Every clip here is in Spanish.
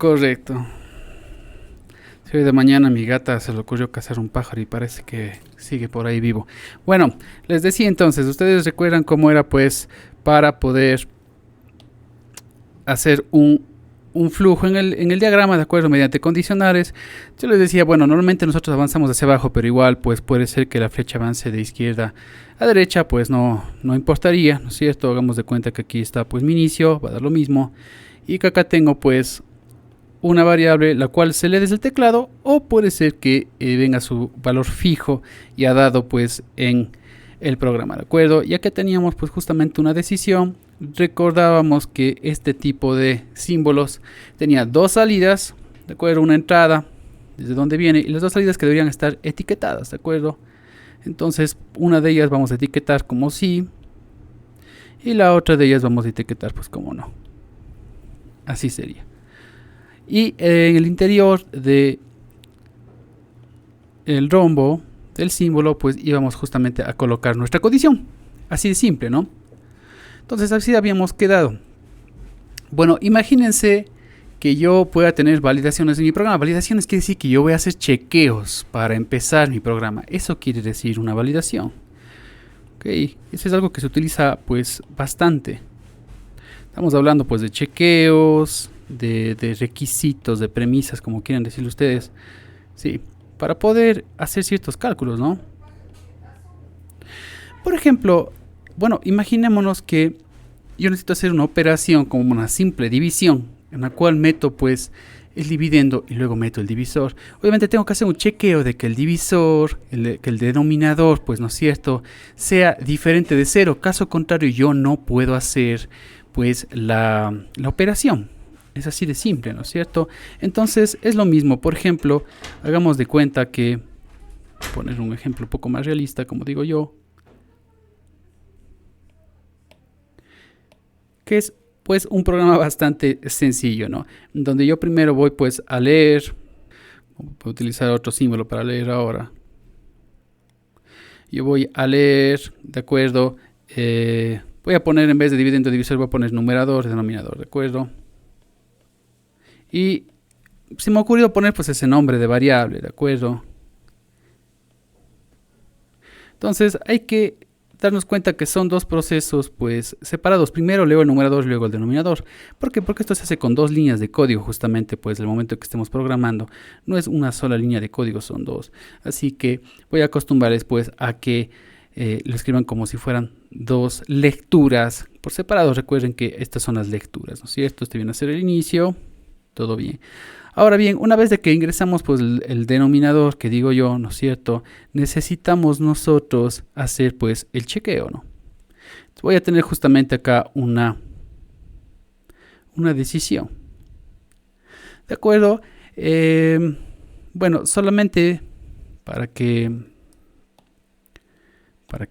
Correcto. Si hoy de mañana a mi gata se le ocurrió cazar un pájaro y parece que sigue por ahí vivo. Bueno, les decía entonces, ustedes recuerdan cómo era pues para poder hacer un flujo en el diagrama, ¿de acuerdo? Mediante condicionales. Yo les decía, bueno, normalmente nosotros avanzamos hacia abajo, pero igual pues puede ser que la flecha avance de izquierda a derecha, pues no importaría, ¿no es cierto? Hagamos de cuenta que aquí está pues mi inicio, va a dar lo mismo. Y que acá tengo pues una variable la cual se lee desde el teclado, o puede ser que venga su valor fijo ya dado pues en el programa, ¿de acuerdo? Ya que teníamos pues justamente una decisión, recordábamos que este tipo de símbolos tenía dos salidas, ¿de acuerdo? Una entrada desde donde viene y las dos salidas que deberían estar etiquetadas, ¿de acuerdo? Entonces una de ellas vamos a etiquetar como sí y la otra de ellas vamos a etiquetar pues como no. Así sería. Y en el interior de el rombo del símbolo pues íbamos justamente a colocar nuestra condición. Así de simple, ¿no? Entonces así habíamos quedado. Bueno, imagínense que yo pueda tener validaciones en mi programa. Validaciones quiere decir que yo voy a hacer chequeos para empezar mi programa. Eso quiere decir una validación. Ok, eso es algo que se utiliza pues bastante. Estamos hablando pues de chequeos, de requisitos, de premisas, como quieran decirlo ustedes. Sí, para poder hacer ciertos cálculos, ¿no? Por ejemplo, bueno, imaginémonos que yo necesito hacer una operación como una simple división, en la cual meto pues el dividendo y luego meto el divisor. Obviamente tengo que hacer un chequeo de que el divisor, que el denominador, pues no es cierto, sea diferente de 0. Caso contrario, yo no puedo hacer pues la operación. Es así de simple, ¿no es cierto? Entonces es lo mismo. Por ejemplo, hagamos de cuenta que, poner un ejemplo un poco más realista, como digo yo, que es pues un programa bastante sencillo, ¿no? Donde yo primero voy pues a leer, voy a utilizar otro símbolo para leer ahora. Yo voy a leer, ¿de acuerdo? Voy a poner en vez de dividendo divisor, voy a poner numerador, denominador, ¿de acuerdo? Y se me ha ocurrido poner pues ese nombre de variable, ¿de acuerdo? Entonces hay que darnos cuenta que son dos procesos pues separados. Primero leo el numerador y luego el denominador. ¿Por qué? Porque esto se hace con dos líneas de código justamente pues el momento que estemos programando. No es una sola línea de código, son dos. Así que voy a acostumbrarles pues a que lo escriban como si fueran dos lecturas por separado. Recuerden que estas son las lecturas, ¿no es cierto? Este viene a ser el inicio, todo bien. Ahora bien, una vez de que ingresamos pues el denominador, que digo yo, ¿no es cierto? Necesitamos nosotros hacer pues el chequeo, ¿no? Entonces, voy a tener justamente acá una decisión. ¿De acuerdo? Bueno, solamente para que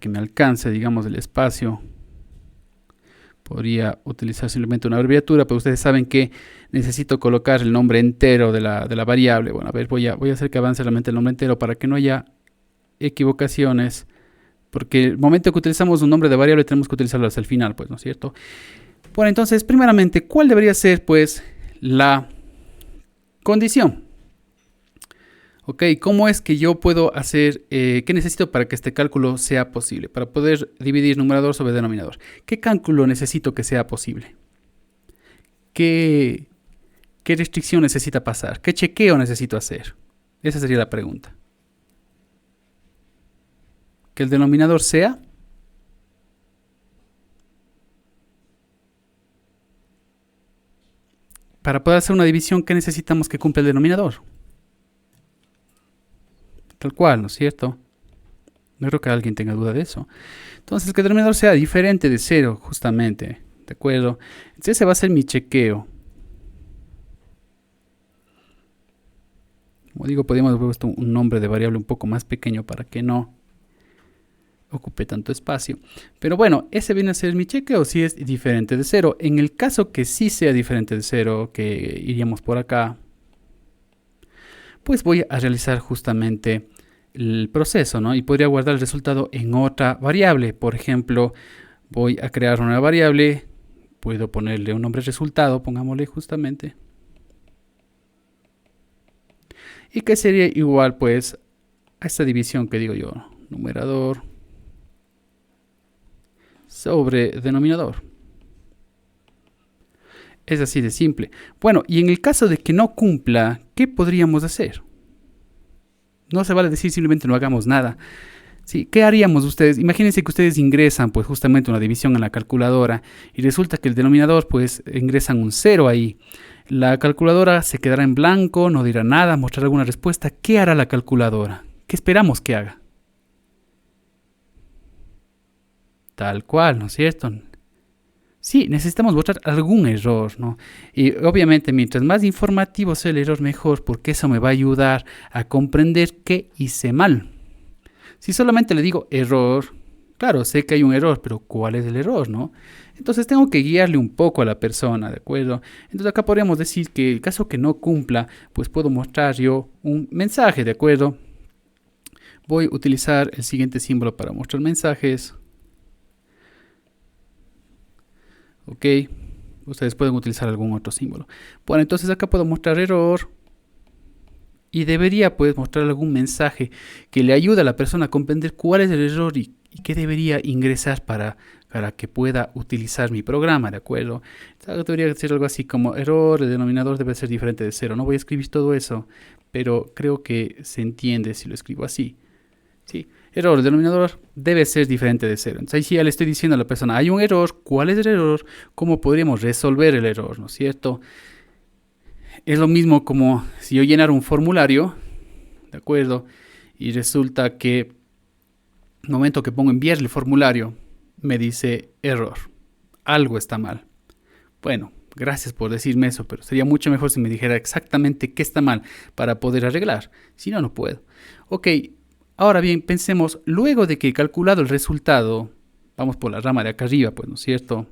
me alcance, digamos, el espacio, podría utilizar simplemente una abreviatura, pero ustedes saben que necesito colocar el nombre entero de la variable. Bueno, a ver, voy a hacer que avance realmente el nombre entero para que no haya equivocaciones, porque el momento que utilizamos un nombre de variable tenemos que utilizarlo hasta el final, pues, ¿no es cierto? Bueno, entonces, primeramente, ¿cuál debería ser, pues, la condición? Ok, ¿cómo es que yo puedo hacer, qué necesito para que este cálculo sea posible? Para poder dividir numerador sobre denominador. ¿Qué cálculo necesito que sea posible? ¿Qué restricción necesita pasar? ¿Qué chequeo necesito hacer? Esa sería la pregunta. ¿Que el denominador sea? Para poder hacer una división, ¿qué necesitamos que cumpla el denominador? Tal cual, ¿no es cierto? No creo que alguien tenga duda de eso. Entonces, que el denominador sea diferente de 0, justamente. ¿De acuerdo? Entonces, ese va a ser mi chequeo. Como digo, podríamos haber puesto un nombre de variable un poco más pequeño para que no ocupe tanto espacio. Pero bueno, ese viene a ser mi chequeo si es diferente de 0. En el caso que sí sea diferente de 0, que iríamos por acá, pues voy a realizar justamente el proceso, ¿no? Y podría guardar el resultado en otra variable. Por ejemplo, voy a crear una variable, puedo ponerle un nombre resultado, pongámosle justamente. y que sería igual pues a esta división que digo yo, numerador sobre denominador. Es así de simple. Bueno, y en el caso de que no cumpla, ¿qué podríamos hacer? No se vale decir simplemente no hagamos nada. Sí, ¿qué haríamos ustedes? Imagínense que ustedes ingresan pues justamente una división en la calculadora y resulta que el denominador pues ingresan un 0 ahí. La calculadora se quedará en blanco, no dirá nada, mostrará alguna respuesta. ¿Qué hará la calculadora? ¿Qué esperamos que haga? Tal cual, ¿no es cierto? Sí, necesitamos mostrar algún error, ¿no? Y obviamente mientras más informativo sea el error mejor, porque eso me va a ayudar a comprender qué hice mal. Si solamente le digo error, claro, sé que hay un error, pero ¿cuál es el error, no? Entonces tengo que guiarle un poco a la persona, ¿de acuerdo? Entonces acá podríamos decir que el caso que no cumpla, pues puedo mostrar yo un mensaje, ¿de acuerdo? Voy a utilizar el siguiente símbolo para mostrar mensajes. Ok, ustedes pueden utilizar algún otro símbolo. Bueno, entonces acá puedo mostrar error y debería pues mostrar algún mensaje que le ayude a la persona a comprender cuál es el error y qué debería ingresar para que pueda utilizar mi programa, ¿de acuerdo? Entonces, debería decir algo así como error, el denominador debe ser diferente de 0. No voy a escribir todo eso, pero creo que se entiende si lo escribo así. ¿Sí? Error, el denominador debe ser diferente de 0. Entonces ahí sí ya le estoy diciendo a la persona, hay un error, ¿cuál es el error? ¿Cómo podríamos resolver el error? ¿No es cierto? Es lo mismo como si yo llenara un formulario, ¿de acuerdo? Y resulta que el momento que pongo enviar el formulario, me dice error, algo está mal. Bueno, gracias por decirme eso, pero sería mucho mejor si me dijera exactamente qué está mal para poder arreglar. Si no, no puedo. Ok. Ahora bien, pensemos, luego de que he calculado el resultado, vamos por la rama de acá arriba, pues, ¿no es cierto?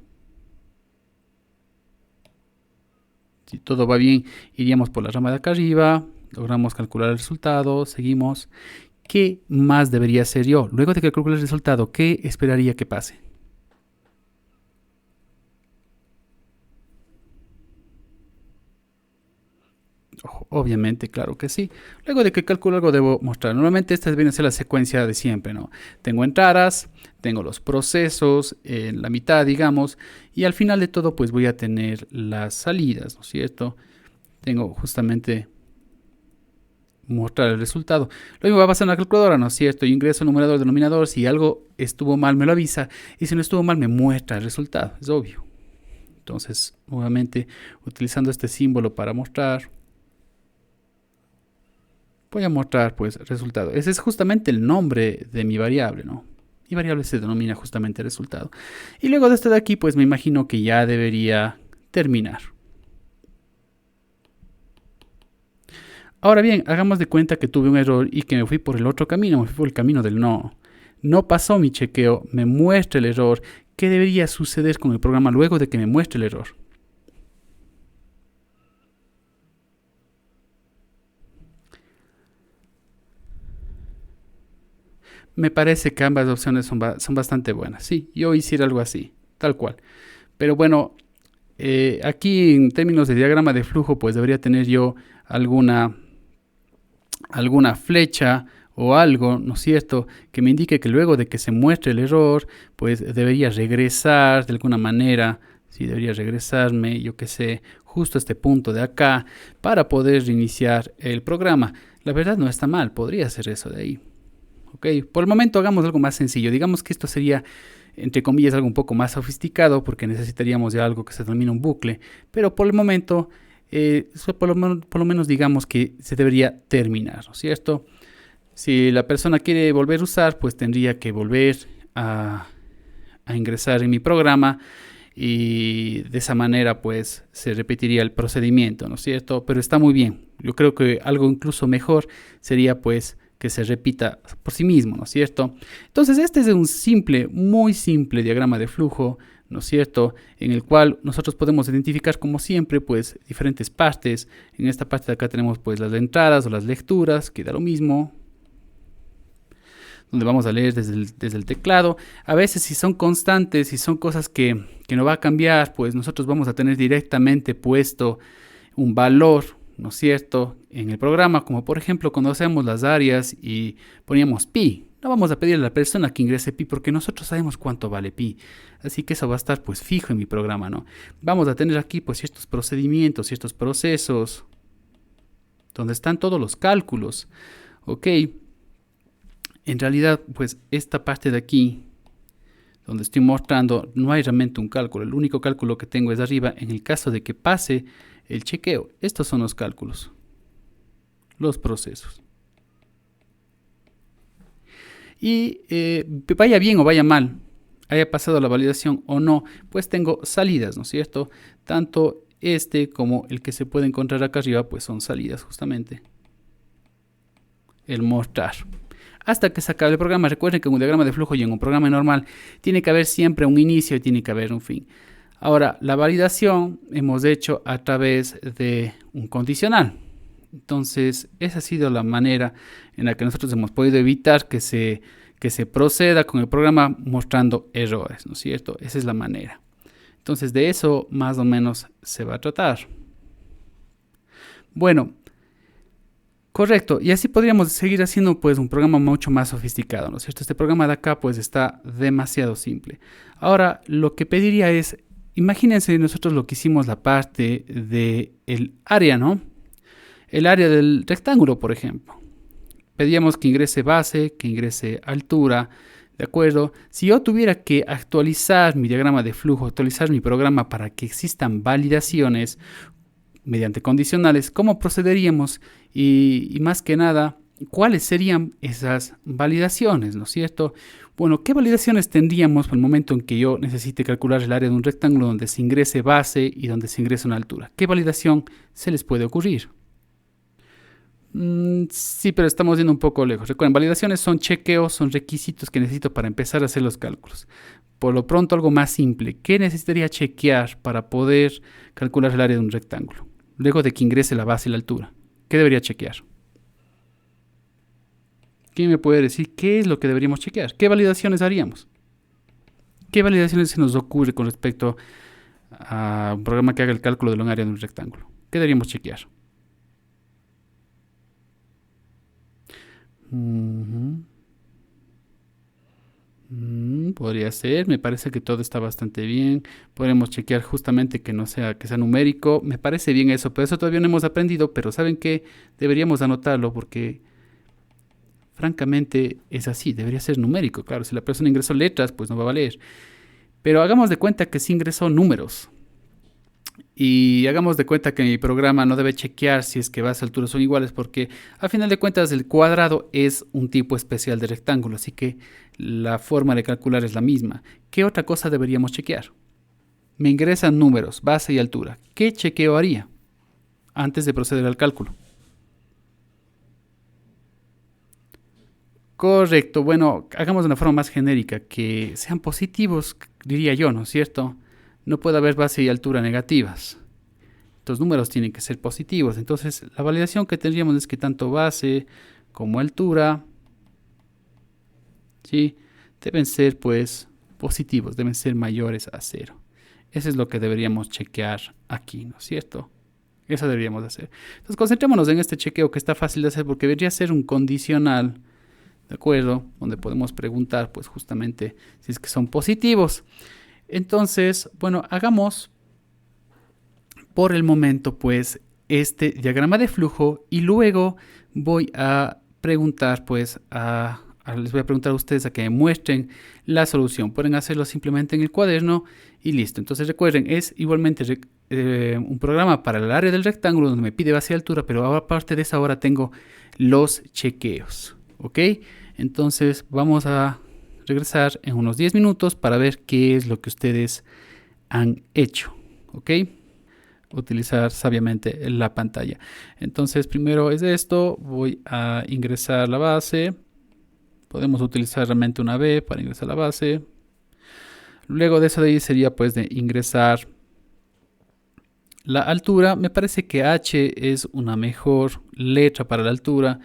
Si todo va bien, iríamos por la rama de acá arriba, logramos calcular el resultado, seguimos. ¿Qué más debería hacer yo? Luego de que calcule el resultado, ¿qué esperaría que pase? Obviamente, claro que sí. Luego de que calculo algo debo mostrar. Normalmente esta viene a ser la secuencia de siempre, ¿no? Tengo entradas, tengo los procesos en la mitad, digamos, y al final de todo pues voy a tener las salidas, ¿no es cierto? Tengo justamente mostrar el resultado. Lo mismo va a pasar en la calculadora, ¿no es cierto? Yo ingreso numerador, denominador, si algo estuvo mal me lo avisa y si no estuvo mal me muestra el resultado, es obvio. Entonces, nuevamente, utilizando este símbolo para mostrar, voy a mostrar pues resultado. Ese es justamente el nombre de mi variable, ¿no? Mi variable se denomina justamente resultado. Y luego de esto de aquí pues me imagino que ya debería terminar. Ahora bien, hagamos de cuenta que tuve un error y que me fui por el otro camino, me fui por el camino del no. No pasó mi chequeo, me muestra el error. ¿Qué debería suceder con el programa luego de que me muestre el error? Me parece que ambas opciones son bastante buenas. Sí, yo hiciera algo así, tal cual. Pero bueno, aquí en términos de diagrama de flujo, pues debería tener yo alguna flecha o algo, ¿no es cierto?, que me indique que luego de que se muestre el error, pues debería regresar de alguna manera. Sí, debería regresarme, yo qué sé, justo a este punto de acá para poder reiniciar el programa. La verdad no está mal, podría hacer eso de ahí. Ok, por el momento hagamos algo más sencillo. Digamos que esto sería, entre comillas, algo un poco más sofisticado porque necesitaríamos de algo que se denomina un bucle. Pero por el momento, por lo menos digamos que se debería terminar, ¿no es cierto? Si la persona quiere volver a usar, pues tendría que volver a ingresar en mi programa y de esa manera pues se repetiría el procedimiento, ¿no es cierto? Pero está muy bien. Yo creo que algo incluso mejor sería pues que se repita por sí mismo, ¿no es cierto? Entonces este es un simple, muy simple diagrama de flujo, ¿no es cierto?, en el cual nosotros podemos identificar como siempre pues diferentes partes. En esta parte de acá tenemos pues las entradas o las lecturas, que da lo mismo, donde vamos a leer desde el teclado. A veces si son constantes, si son cosas que no va a cambiar, pues nosotros vamos a tener directamente puesto un valor, ¿no es cierto?, en el programa, como por ejemplo cuando hacemos las áreas y poníamos pi. No vamos a pedirle a la persona que ingrese pi porque nosotros sabemos cuánto vale pi. Así que eso va a estar pues fijo en mi programa, ¿no? Vamos a tener aquí pues ciertos procedimientos, ciertos procesos, donde están todos los cálculos. Ok. En realidad pues esta parte de aquí, donde estoy mostrando, no hay realmente un cálculo. El único cálculo que tengo es arriba en el caso de que pase el chequeo. Estos son los cálculos, los procesos. Y vaya bien o vaya mal, haya pasado la validación o no, pues tengo salidas, ¿no es cierto? Tanto este como el que se puede encontrar acá arriba, pues son salidas justamente. El mostrar. Hasta que se acabe el programa. Recuerden que en un diagrama de flujo y en un programa normal tiene que haber siempre un inicio y tiene que haber un fin. Ahora, la validación hemos hecho a través de un condicional. Entonces, esa ha sido la manera en la que nosotros hemos podido evitar que se proceda con el programa mostrando errores, ¿no es cierto? Esa es la manera. Entonces, de eso más o menos se va a tratar. Bueno, correcto. Y así podríamos seguir haciendo pues un programa mucho más sofisticado, ¿no es cierto? Este programa de acá pues está demasiado simple. Ahora, lo que pediría es, imagínense nosotros lo que hicimos la parte del área, ¿no? El área del rectángulo, por ejemplo. Pedíamos que ingrese base, que ingrese altura, ¿de acuerdo? Si yo tuviera que actualizar mi diagrama de flujo, actualizar mi programa para que existan validaciones mediante condicionales, ¿cómo procederíamos? Y más que nada, ¿cuáles serían esas validaciones, ¿no es cierto? Bueno, ¿qué validaciones tendríamos por el momento en que yo necesite calcular el área de un rectángulo donde se ingrese base y donde se ingrese una altura? ¿Qué validación se les puede ocurrir? Sí, pero estamos yendo un poco lejos. Recuerden, validaciones son chequeos, son requisitos que necesito para empezar a hacer los cálculos. Por lo pronto, algo más simple. ¿Qué necesitaría chequear para poder calcular el área de un rectángulo? Luego de que ingrese la base y la altura. ¿Qué debería chequear? ¿Quién me puede decir qué es lo que deberíamos chequear? ¿Qué validaciones haríamos? ¿Qué validaciones se nos ocurre con respecto a un programa que haga el cálculo de un área de un rectángulo? ¿Qué deberíamos chequear? Podría ser, me parece que todo está bastante bien. Podemos chequear justamente que no sea, que sea numérico. Me parece bien eso, pero eso todavía no hemos aprendido. Pero ¿saben qué? Deberíamos anotarlo porque francamente es así, debería ser numérico. Claro, si la persona ingresó letras, pues no va a valer. Pero hagamos de cuenta que sí ingresó números. Y hagamos de cuenta que mi programa no debe chequear si es que base y altura son iguales, porque a final de cuentas el cuadrado es un tipo especial de rectángulo, así que la forma de calcular es la misma. ¿Qué otra cosa deberíamos chequear? Me ingresan números, base y altura. ¿Qué chequeo haría antes de proceder al cálculo? Correcto, bueno, hagamos de una forma más genérica, que sean positivos, diría yo, ¿no es cierto? No puede haber base y altura negativas. Estos números tienen que ser positivos. Entonces, la validación que tendríamos es que tanto base como altura, ¿sí?, deben ser pues positivos, deben ser mayores a 0. Eso es lo que deberíamos chequear aquí, ¿no es cierto? Eso deberíamos hacer. Entonces, concentrémonos en este chequeo que está fácil de hacer porque debería ser un condicional, ¿de acuerdo? Donde podemos preguntar pues justamente si es que son positivos. Entonces, bueno, hagamos por el momento pues este diagrama de flujo y luego voy a preguntar pues les voy a preguntar a ustedes a que me muestren la solución. Pueden hacerlo simplemente en el cuaderno y listo. Entonces recuerden, es igualmente un programa para el área del rectángulo donde me pide base y altura, pero ahora aparte de eso ahora tengo los chequeos, ¿ok? Entonces vamos a regresar en unos 10 minutos para ver qué es lo que ustedes han hecho, ¿ok? Utilizar sabiamente la pantalla. Entonces primero es esto, voy a ingresar la base. Podemos utilizar realmente una B para ingresar la base. Luego de eso de ahí sería pues de ingresar la altura. Me parece que H es una mejor letra para la altura,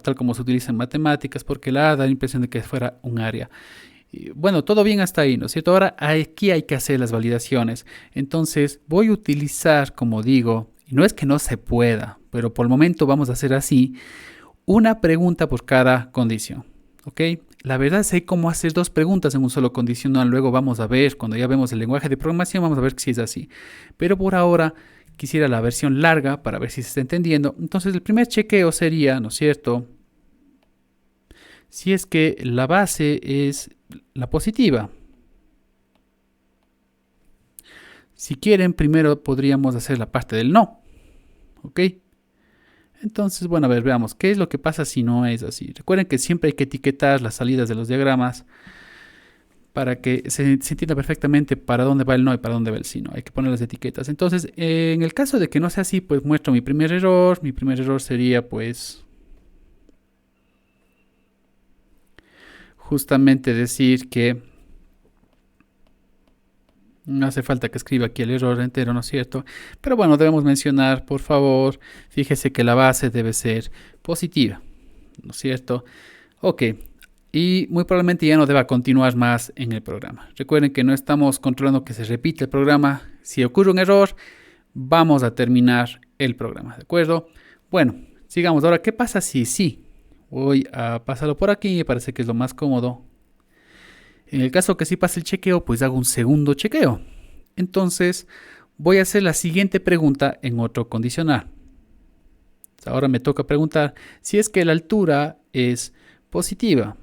tal como se utiliza en matemáticas, porque la A da la impresión de que fuera un área. Y bueno, todo bien hasta ahí, ¿no es cierto? Ahora aquí hay que hacer las validaciones. Entonces voy a utilizar, como digo, y no es que no se pueda, pero por el momento vamos a hacer así, una pregunta por cada condición, ¿ok? La verdad es que hay cómo hacer 2 preguntas en un solo condicional, luego vamos a ver, cuando ya vemos el lenguaje de programación, vamos a ver si es así. Pero por ahora quisiera la versión larga para ver si se está entendiendo. Entonces el primer chequeo sería, ¿no es cierto?, si es que la base es la positiva. Si quieren, primero podríamos hacer la parte del no, ¿ok? Entonces, bueno, a ver, veamos, ¿qué es lo que pasa si no es así? Recuerden que siempre hay que etiquetar las salidas de los diagramas para que se entienda perfectamente para dónde va el no y para dónde va el sí, ¿no? Hay que poner las etiquetas. Entonces, en el caso de que no sea así, pues muestro mi primer error. Mi primer error sería, pues, justamente decir que no hace falta que escriba aquí el error entero, ¿no es cierto? Pero bueno, debemos mencionar, por favor, fíjese que la base debe ser positiva, ¿no es cierto? Ok, y muy probablemente ya no deba continuar más en el programa. Recuerden que no estamos controlando que se repita el programa. Si ocurre un error, vamos a terminar el programa, ¿de acuerdo? Bueno, sigamos. Ahora, ¿qué pasa si sí? Voy a pasarlo por aquí, me parece que es lo más cómodo. En el caso que sí pase el chequeo, pues hago un segundo chequeo. Entonces, voy a hacer la siguiente pregunta en otro condicional. Ahora me toca preguntar si es que la altura es positiva.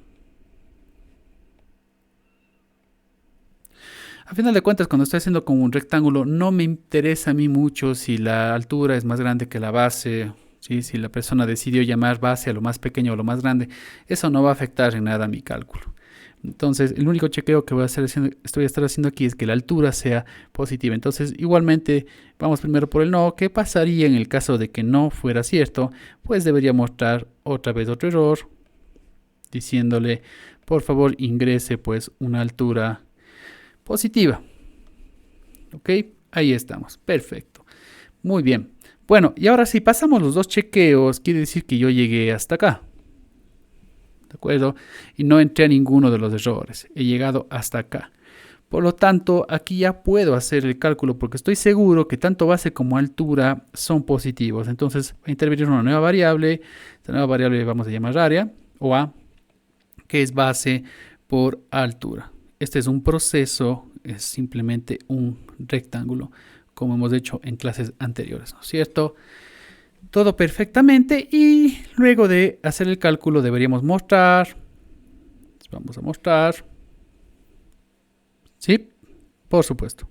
A final de cuentas, cuando estoy haciendo como un rectángulo, no me interesa a mí mucho si la altura es más grande que la base. ¿Sí? Si la persona decidió llamar base a lo más pequeño o lo más grande, eso no va a afectar en nada a mi cálculo. Entonces, el único chequeo que estoy a estar haciendo aquí es que la altura sea positiva. Entonces, igualmente, vamos primero por el no. ¿Qué pasaría en el caso de que no fuera cierto? Pues debería mostrar otra vez otro error, diciéndole, por favor, ingrese pues una altura positiva. ¿Ok? Ahí estamos. Perfecto. Muy bien. Bueno, y ahora si pasamos los 2 chequeos, quiere decir que yo llegué hasta acá. ¿De acuerdo? Y no entré a ninguno de los errores. He llegado hasta acá. Por lo tanto, aquí ya puedo hacer el cálculo porque estoy seguro que tanto base como altura son positivos. Entonces, va a intervenir una nueva variable. Esta nueva variable vamos a llamar área o A, que es base por altura. Este es un proceso, es simplemente un rectángulo, como hemos hecho en clases anteriores, ¿no es cierto? Todo perfectamente y luego de hacer el cálculo deberíamos mostrar, vamos a mostrar, ¿sí? Por supuesto.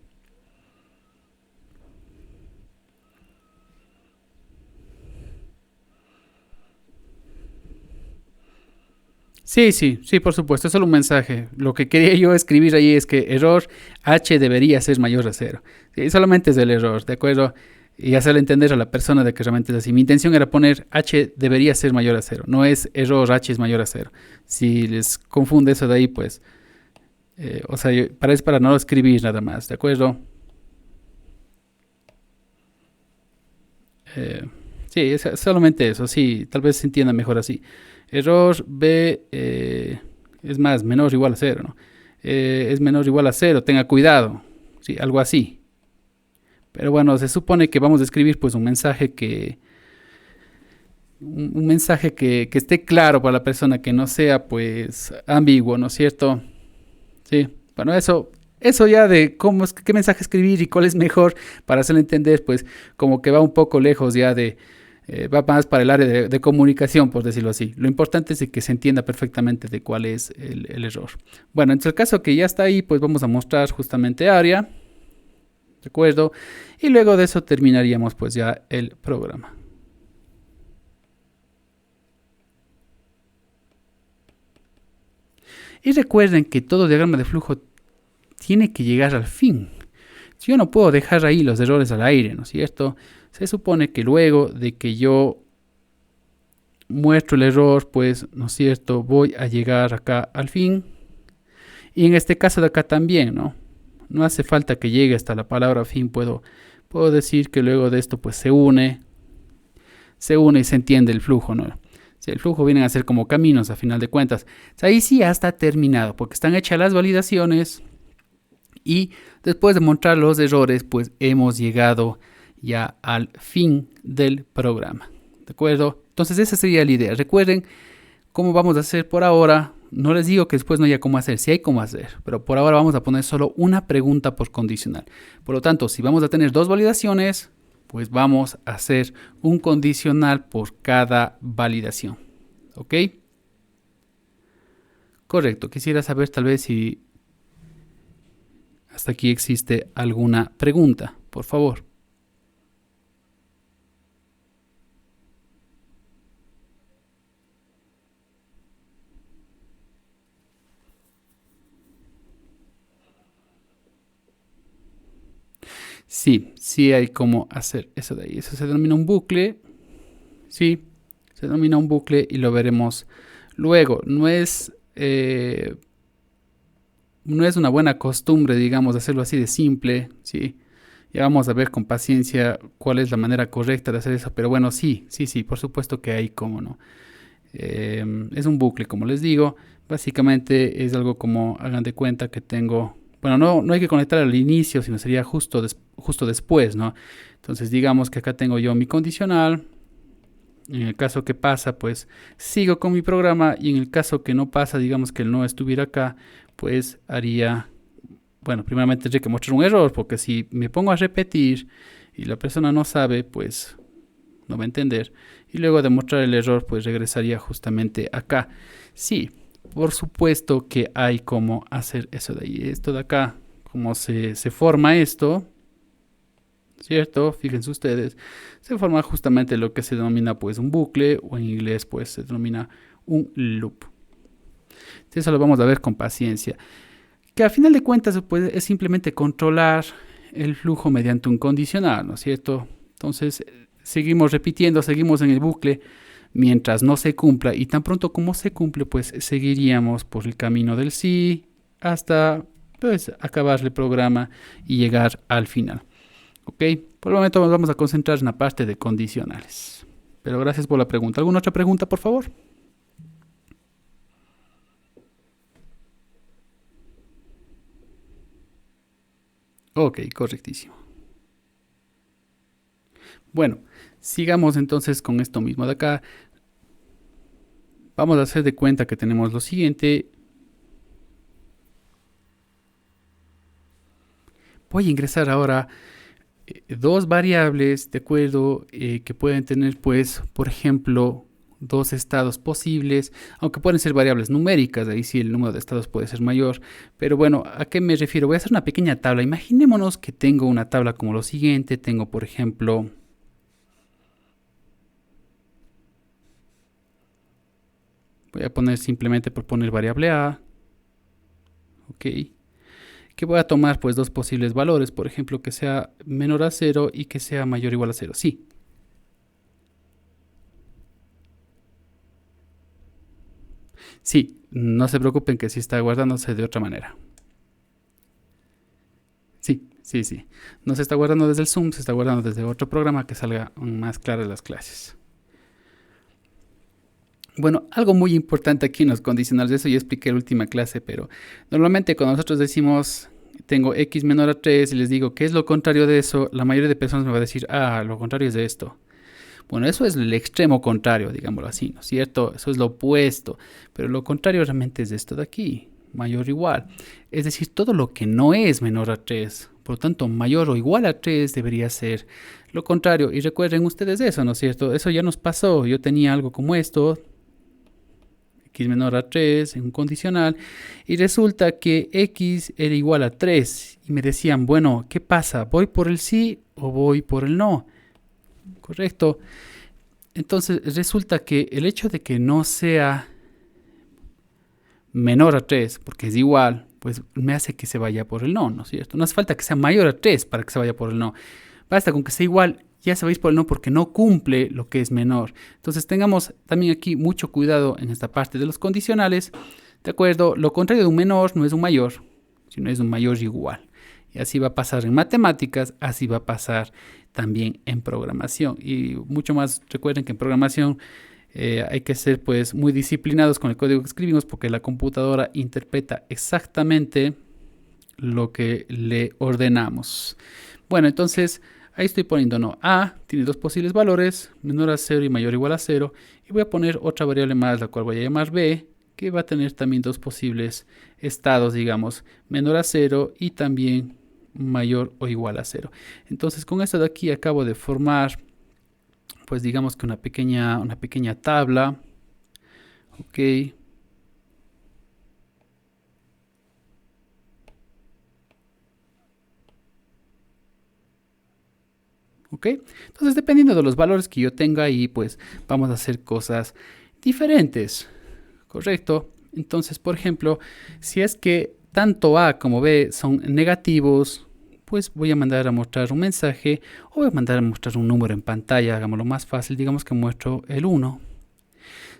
Sí, por supuesto, es solo un mensaje. Lo que quería yo escribir ahí es que error h debería ser mayor a 0. Sí, solamente es el error, ¿de acuerdo? Y hacerle entender a la persona de que realmente es así. Mi intención era poner h debería ser mayor a 0, no es error h es mayor a 0. Si les confunde eso de ahí, pues, o sea, es para no escribir nada más, ¿de acuerdo? Sí, es solamente eso, sí, tal vez se entienda mejor así. Error b es más, menor o igual a 0, ¿no? Es menor o igual a 0, tenga cuidado, sí, algo así. Pero bueno, se supone que vamos a escribir pues un mensaje que esté claro para la persona, que no sea pues ambiguo, ¿no es cierto? Sí, bueno, eso ya de qué mensaje escribir y cuál es mejor para hacerlo entender, pues como que va un poco lejos ya va más para el área de comunicación, por decirlo así. Lo importante es que se entienda perfectamente de cuál es el error. Bueno, en el caso que ya está ahí, pues vamos a mostrar justamente área, ¿de acuerdo? Y luego de eso terminaríamos pues ya el programa. Y recuerden que todo diagrama de flujo tiene que llegar al fin. Yo no puedo dejar ahí los errores al aire, ¿no es cierto? Se supone que luego de que yo muestro el error, pues, ¿no es cierto?, voy a llegar acá al fin. Y en este caso de acá también, ¿no? No hace falta que llegue hasta la palabra fin. Puedo decir que luego de esto, pues, se une y se entiende el flujo, ¿no? Si el flujo vienen a ser como caminos a final de cuentas. O sea, ahí sí ya está terminado, porque están hechas las validaciones. Y después de mostrar los errores, pues hemos llegado ya al fin del programa. ¿De acuerdo? Entonces esa sería la idea. Recuerden cómo vamos a hacer por ahora. No les digo que después no haya cómo hacer, sí hay cómo hacer, pero por ahora vamos a poner solo una pregunta por condicional. Por lo tanto, si vamos a tener dos validaciones, pues vamos a hacer un condicional por cada validación. ¿Ok? Correcto. Quisiera saber tal vez si hasta aquí existe alguna pregunta, por favor. Sí, sí hay cómo hacer eso de ahí. Eso se denomina un bucle. Sí, se denomina un bucle y lo veremos luego. No es una buena costumbre, digamos, hacerlo así de simple. Sí, ya vamos a ver con paciencia cuál es la manera correcta de hacer eso. Pero bueno, sí, por supuesto que hay cómo no. Es un bucle, como les digo. Básicamente es algo como, hagan de cuenta que tengo... Bueno, no hay que conectar al inicio, sino sería justo después, ¿no? Entonces digamos que acá tengo yo mi condicional. En el caso que pasa, pues sigo con mi programa. Y en el caso que no pasa, digamos que él no estuviera acá, pues haría... Bueno, primeramente tendría que mostrar un error, porque si me pongo a repetir y la persona no sabe, pues no va a entender. Y luego de mostrar el error, pues regresaría justamente acá. Sí, por supuesto que hay cómo hacer eso de ahí. Esto de acá, cómo se forma esto, ¿cierto? Fíjense ustedes, se forma justamente lo que se denomina pues un bucle, o en inglés pues se denomina un loop. Eso lo vamos a ver con paciencia. Que a final de cuentas pues, es simplemente controlar el flujo mediante un condicional, ¿no es cierto? Entonces seguimos repitiendo, seguimos en el bucle mientras no se cumpla, y tan pronto como se cumple pues seguiríamos por el camino del sí hasta pues acabar el programa y llegar al final. Ok, por el momento nos vamos a concentrar en la parte de condicionales, pero gracias por la pregunta. ¿Alguna otra pregunta, por favor? Ok, correctísimo. Bueno, sigamos entonces con esto mismo de acá. Vamos a hacer de cuenta que tenemos lo siguiente. Voy a ingresar ahora dos variables, de acuerdo, que pueden tener, pues, por ejemplo, dos estados posibles, aunque pueden ser variables numéricas, ahí sí el número de estados puede ser mayor. Pero bueno, ¿a qué me refiero? Voy a hacer una pequeña tabla. Imaginémonos que tengo una tabla como lo siguiente. Tengo, por ejemplo, voy a poner simplemente por poner variable A. Ok. Que voy a tomar pues dos posibles valores, por ejemplo, que sea menor a 0 y que sea mayor o igual a 0. Sí. Sí, no se preocupen que sí está guardándose de otra manera. Sí. No se está guardando desde el Zoom, se está guardando desde otro programa que salga más claras las clases. Bueno, algo muy importante aquí en los condicionales, eso ya expliqué en la última clase, pero normalmente cuando nosotros decimos tengo x menor a 3 y les digo qué es lo contrario de eso, la mayoría de personas me va a decir, lo contrario es de esto. Bueno, eso es el extremo contrario, digámoslo así, ¿no es cierto? Eso es lo opuesto, pero lo contrario realmente es esto de aquí, mayor o igual. Es decir, todo lo que no es menor a 3, por lo tanto, mayor o igual a 3 debería ser lo contrario. Y recuerden ustedes eso, ¿no es cierto? Eso ya nos pasó. Yo tenía algo como esto, x menor a 3 en un condicional, y resulta que x era igual a 3. Y me decían, bueno, ¿qué pasa? ¿Voy por el sí o voy por el no? Correcto. Entonces resulta que el hecho de que no sea menor a 3, porque es igual, pues me hace que se vaya por el no, ¿no es cierto? No hace falta que sea mayor a 3 para que se vaya por el no. Basta con que sea igual, ya se va a ir por el no porque no cumple lo que es menor. Entonces tengamos también aquí mucho cuidado en esta parte de los condicionales. ¿De acuerdo? Lo contrario de un menor no es un mayor, sino es un mayor igual. Y así va a pasar en matemáticas, así va a pasar también en programación. Y mucho más, recuerden que en programación hay que ser pues muy disciplinados con el código que escribimos, porque la computadora interpreta exactamente lo que le ordenamos. Bueno, entonces Ahí estoy poniendo, no, A tiene dos posibles valores, menor a 0 y mayor o igual a 0. Y voy a poner otra variable más, la cual voy a llamar B, que va a tener también dos posibles estados, digamos, menor a 0 y también mayor o igual a 0. Entonces con esto de aquí acabo de formar, pues digamos que una pequeña tabla. Ok. ¿Ok? Entonces, dependiendo de los valores que yo tenga ahí, pues vamos a hacer cosas diferentes. ¿Correcto? Entonces, por ejemplo, si es que tanto A como B son negativos, pues voy a mandar a mostrar un mensaje o voy a mandar a mostrar un número en pantalla. Hagámoslo más fácil, digamos que muestro el 1.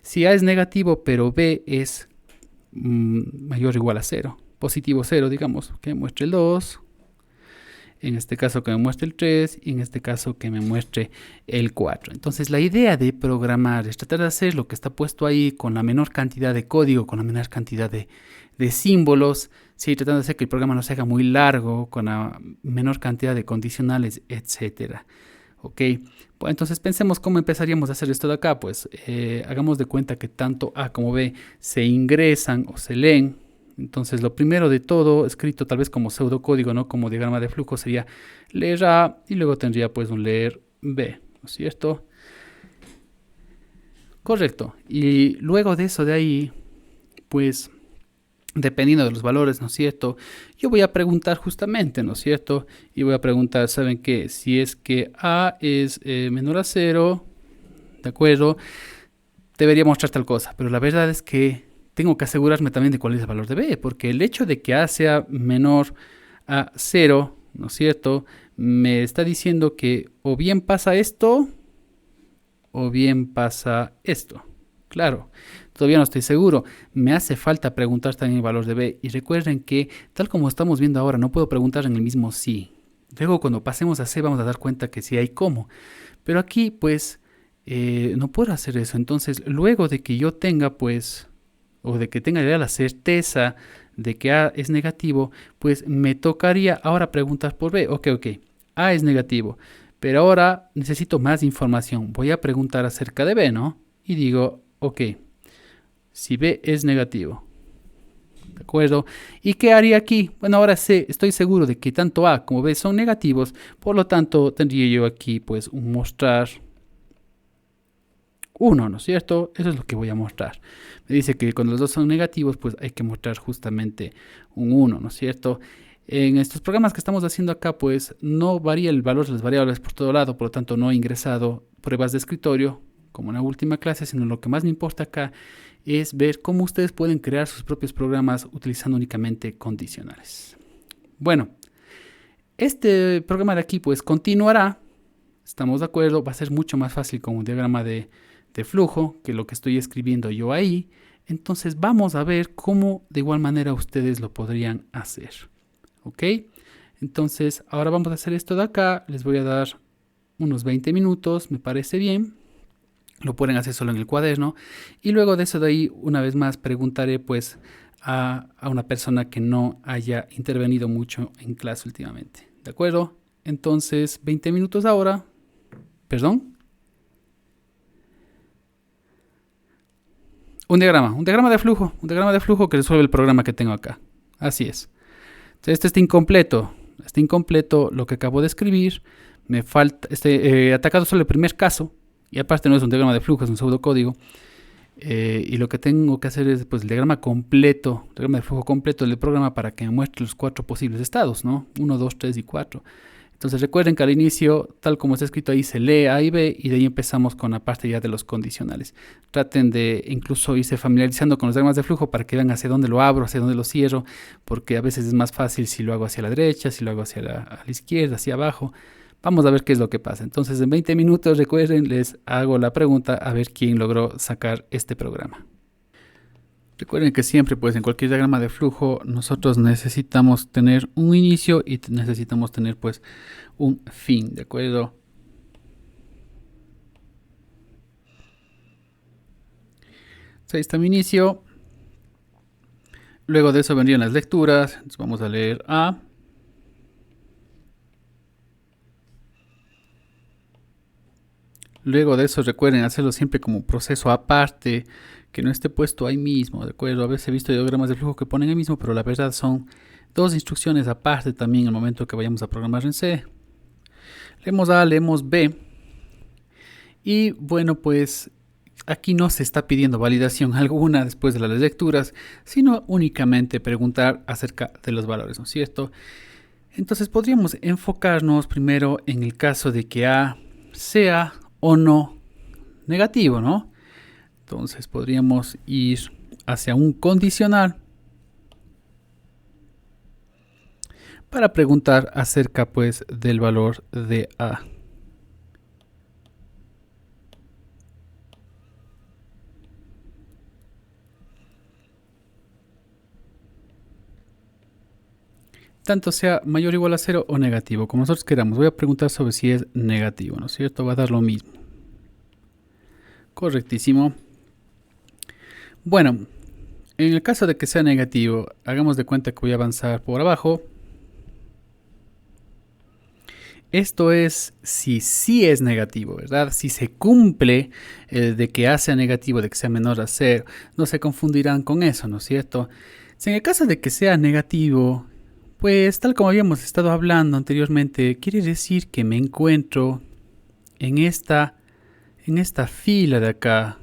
Si A es negativo, pero B es mayor o igual a 0, positivo 0, digamos, que muestre el 2. En este caso que me muestre el 3 y en este caso que me muestre el 4. Entonces la idea de programar es tratar de hacer lo que está puesto ahí con la menor cantidad de código, con la menor cantidad de símbolos, ¿sí? Tratando de hacer que el programa no se haga muy largo, con la menor cantidad de condicionales, etcétera. Ok, pues entonces pensemos cómo empezaríamos a hacer esto de acá. Pues hagamos de cuenta que tanto A como B se ingresan o se leen. Entonces lo primero de todo, escrito tal vez como pseudocódigo, no como diagrama de flujo, sería leer A y luego tendría pues un leer B, ¿no es cierto? Correcto. Y luego de eso de ahí, pues dependiendo de los valores, ¿no es cierto? Yo voy a preguntar justamente, ¿no es cierto? Y voy a preguntar, ¿saben qué? Si es que A es menor a 0, ¿de acuerdo? Debería mostrar tal cosa, pero la verdad es que tengo que asegurarme también de cuál es el valor de B, porque el hecho de que A sea menor a 0, ¿no es cierto? Me está diciendo que o bien pasa esto, o bien pasa esto. Claro, todavía no estoy seguro. Me hace falta preguntar también el valor de B. Y recuerden que, tal como estamos viendo ahora, no puedo preguntar en el mismo sí. Luego, cuando pasemos a C, vamos a dar cuenta que sí hay cómo. Pero aquí, pues, no puedo hacer eso. Entonces, luego de que yo tenga, pues, o de que tenga ya la certeza de que A es negativo, pues me tocaría ahora preguntar por B. Ok, A es negativo, pero ahora necesito más información. Voy a preguntar acerca de B, ¿no? Y digo, ok, si B es negativo, ¿de acuerdo? ¿Y qué haría aquí? Bueno, ahora sé, estoy seguro de que tanto A como B son negativos, por lo tanto tendría yo aquí pues un mostrar 1, ¿no es cierto? Eso es lo que voy a mostrar. Me dice que cuando los dos son negativos, pues hay que mostrar justamente un 1, ¿no es cierto? En estos programas que estamos haciendo acá, pues no varía el valor de las variables por todo lado, por lo tanto no he ingresado pruebas de escritorio, como en la última clase, sino lo que más me importa acá es ver cómo ustedes pueden crear sus propios programas utilizando únicamente condicionales. Bueno, este programa de aquí pues continuará, estamos de acuerdo, va a ser mucho más fácil con un diagrama de flujo que lo que estoy escribiendo yo ahí. Entonces vamos a ver cómo de igual manera ustedes lo podrían hacer. ¿Ok? Entonces ahora vamos a hacer esto de acá. Les voy a dar unos 20 minutos, me parece bien. Lo pueden hacer solo en el cuaderno. Y luego de eso de ahí, una vez más, preguntaré pues a una persona que no haya intervenido mucho en clase últimamente. ¿De acuerdo? Entonces, 20 minutos ahora. Perdón. Un diagrama de flujo que resuelve el programa que tengo acá. Así es. Entonces, este está incompleto lo que acabo de escribir. Me falta, atacado solo el primer caso, y aparte no es un diagrama de flujo, es un pseudocódigo. Y lo que tengo que hacer es pues, el diagrama de flujo completo del programa para que me muestre los 4 posibles estados, ¿no? 1, 2, 3 y 4. Entonces recuerden que al inicio, tal como está escrito ahí, se lee A y B y de ahí empezamos con la parte ya de los condicionales. Traten de incluso irse familiarizando con los diagramas de flujo para que vean hacia dónde lo abro, hacia dónde lo cierro, porque a veces es más fácil si lo hago hacia la derecha, si lo hago hacia la izquierda, hacia abajo. Vamos a ver qué es lo que pasa. Entonces en 20 minutos, recuerden, les hago la pregunta a ver quién logró sacar este programa. Recuerden que siempre, pues en cualquier diagrama de flujo, nosotros necesitamos tener un inicio y necesitamos tener pues un fin, ¿de acuerdo? Ahí está mi inicio. Luego de eso vendrían las lecturas. Entonces vamos a leer A. Luego de eso recuerden hacerlo siempre como proceso aparte, que no esté puesto ahí mismo, ¿de acuerdo? A veces he visto diagramas de flujo que ponen ahí mismo, pero la verdad son dos instrucciones aparte también al momento que vayamos a programar en C. Leemos A, leemos B. Y bueno, pues aquí no se está pidiendo validación alguna después de las lecturas, sino únicamente preguntar acerca de los valores, ¿no es cierto? Entonces podríamos enfocarnos primero en el caso de que A sea o no negativo, ¿no? Entonces podríamos ir hacia un condicional para preguntar acerca pues del valor de A. Tanto sea mayor o igual a 0 o negativo, como nosotros queramos. Voy a preguntar sobre si es negativo, ¿no es cierto? Va a dar lo mismo. Correctísimo. Bueno, en el caso de que sea negativo, hagamos de cuenta que voy a avanzar por abajo. Esto es si sí es negativo, ¿verdad? Si se cumple de que A sea negativo, de que sea menor a 0, no se confundirán con eso, ¿no es cierto? Si en el caso de que sea negativo, pues tal como habíamos estado hablando anteriormente, quiere decir que me encuentro en esta fila de acá.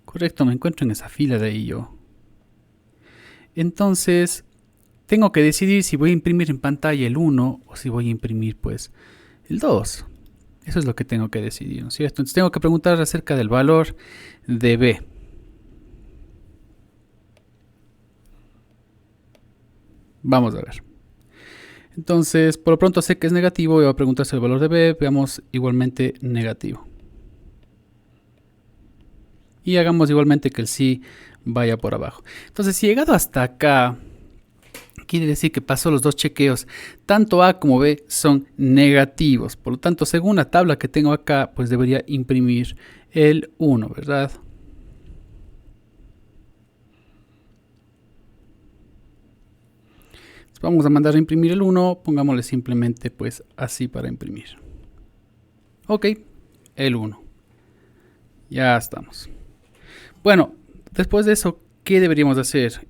Correcto, me encuentro en esa fila de ahí yo. Entonces, tengo que decidir si voy a imprimir en pantalla el 1 o si voy a imprimir pues el 2. Eso es lo que tengo que decidir, ¿no es cierto? Entonces tengo que preguntar acerca del valor de B. Vamos a ver. Entonces, por lo pronto sé que es negativo y voy a preguntar si el valor de B, veamos igualmente negativo. Y hagamos igualmente que el sí vaya por abajo. Entonces, si he llegado hasta acá, quiere decir que pasó los dos chequeos. Tanto A como B son negativos. Por lo tanto, según la tabla que tengo acá, pues debería imprimir el 1, ¿verdad? Entonces vamos a mandar a imprimir el 1. Pongámosle simplemente pues así para imprimir. Ok, el 1. Ya estamos. Bueno, después de eso, ¿qué deberíamos hacer?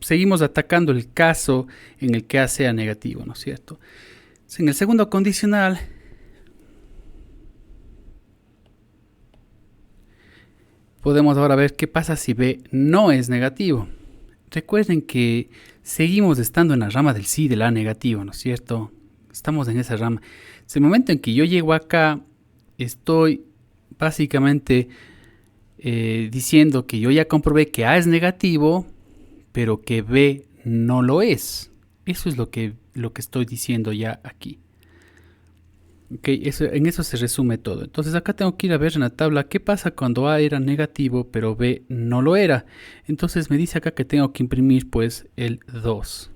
Seguimos atacando el caso en el que A sea negativo, ¿no es cierto? En el segundo condicional, podemos ahora ver qué pasa si B no es negativo. Recuerden que seguimos estando en la rama del sí del A negativo, ¿no es cierto? Estamos en esa rama. En el momento en que yo llego acá, estoy básicamente diciendo que yo ya comprobé que A es negativo, pero que B no lo es. Eso es lo que estoy diciendo ya aquí. Okay, en eso se resume todo. Entonces acá tengo que ir a ver en la tabla qué pasa cuando A era negativo pero B no lo era. Entonces me dice acá que tengo que imprimir pues el 2.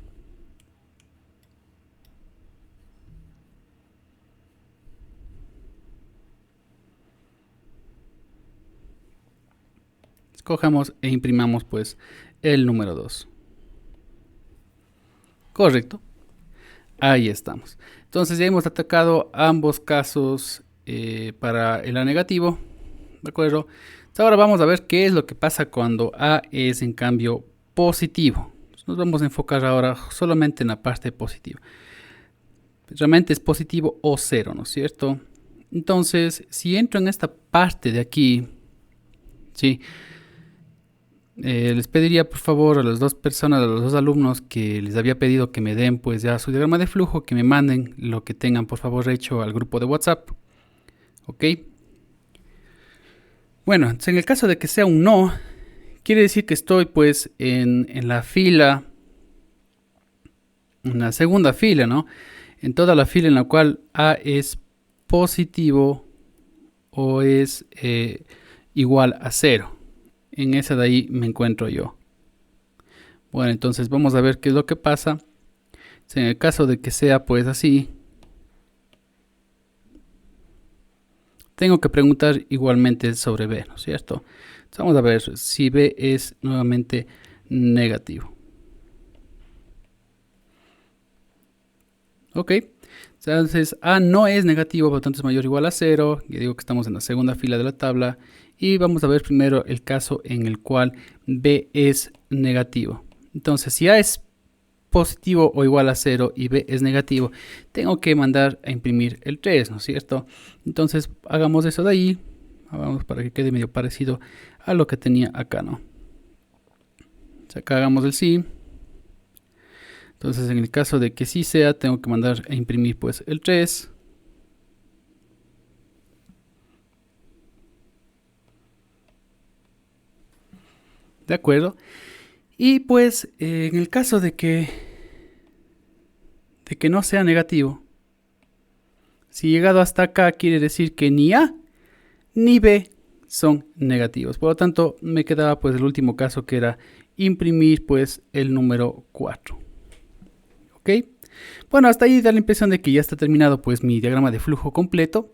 Escojamos e imprimamos pues el número 2. Correcto. Ahí estamos. Entonces ya hemos atacado ambos casos para el A negativo. ¿De acuerdo? Entonces ahora vamos a ver qué es lo que pasa cuando A es en cambio positivo. Nos vamos a enfocar ahora solamente en la parte positiva. Realmente es positivo o 0, ¿no es cierto? Entonces, si entro en esta parte de aquí, ¿sí? Les pediría por favor a las dos personas, a los dos alumnos que les había pedido que me den pues ya su diagrama de flujo, que me manden lo que tengan por favor hecho al grupo de WhatsApp. Ok. Bueno, en el caso de que sea un no, quiere decir que estoy pues en la fila, en la segunda fila, ¿no? En toda la fila en la cual A es positivo o es igual a 0. En esa de ahí me encuentro yo. Bueno, entonces vamos a ver qué es lo que pasa. En el caso de que sea pues así, tengo que preguntar igualmente sobre B, ¿no es cierto? Entonces vamos a ver si B es nuevamente negativo. Ok, Entonces A no es negativo, por lo tanto es mayor o igual a 0. Ya digo que estamos en la segunda fila de la tabla. Y vamos a ver primero el caso en el cual B es negativo. Entonces, si A es positivo o igual a 0 y B es negativo, tengo que mandar a imprimir el 3, ¿no es cierto? Entonces, hagamos eso de ahí. Vamos para que quede medio parecido a lo que tenía acá, ¿no? O sea, acá hagamos el sí. Entonces, en el caso de que sí sea, tengo que mandar a imprimir pues el 3. ¿De acuerdo? Y pues en el caso de que no sea negativo, si llegado hasta acá quiere decir que ni A ni B son negativos. Por lo tanto, me quedaba pues el último caso, que era imprimir pues el número 4. ¿Ok? Bueno, hasta ahí da la impresión de que ya está terminado pues mi diagrama de flujo completo.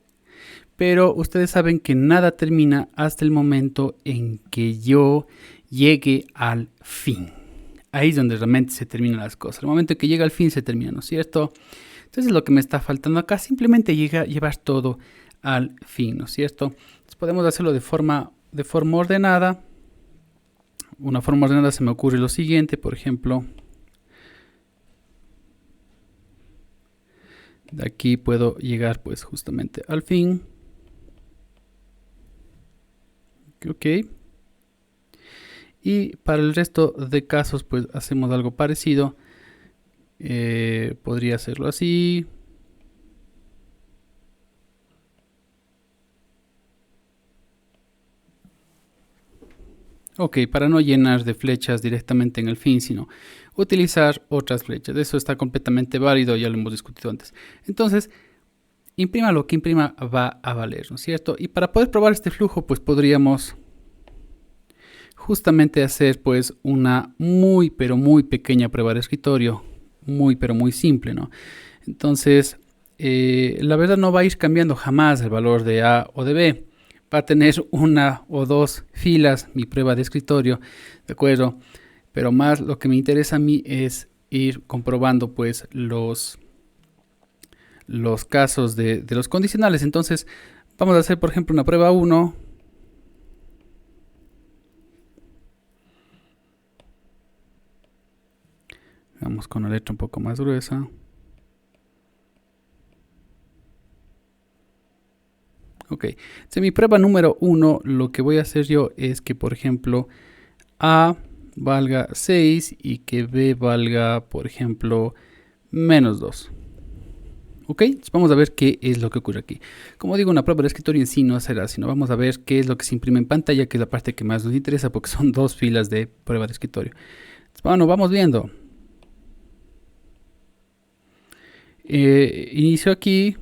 Pero ustedes saben que nada termina hasta el momento en que yo llegue al fin. Ahí es donde realmente se terminan las cosas. El momento en que llega al fin se termina, ¿no es cierto? Entonces lo que me está faltando acá, simplemente llevar todo al fin, ¿no es cierto? Entonces podemos hacerlo de forma ordenada. Una forma ordenada se me ocurre lo siguiente, por ejemplo. De aquí puedo llegar pues justamente al fin. Ok. Y para el resto de casos pues hacemos algo parecido. Podría hacerlo así. Ok, para no llenar de flechas directamente en el fin, sino utilizar otras flechas. Eso está completamente válido, ya lo hemos discutido antes. Entonces, imprima lo que imprima va a valer, ¿no es cierto? Y para poder probar este flujo, pues podríamos justamente hacer pues una muy pero muy pequeña prueba de escritorio. Muy pero muy simple, ¿no? Entonces, la verdad no va a ir cambiando jamás el valor de A o de B. Va a tener una o dos filas mi prueba de escritorio, ¿de acuerdo? Pero más lo que me interesa a mí es ir comprobando pues los casos de los condicionales. Entonces vamos a hacer por ejemplo una prueba 1. Vamos con la letra un poco más gruesa. Ok, en mi prueba número 1 lo que voy a hacer yo es que por ejemplo A valga 6 y que B valga por ejemplo menos 2. Ok, entonces vamos a ver qué es lo que ocurre aquí. Como digo, una prueba de escritorio en sí no será, sino vamos a ver qué es lo que se imprime en pantalla, que es la parte que más nos interesa porque son dos filas de prueba de escritorio. Entonces, bueno, vamos viendo. Inicio aquí,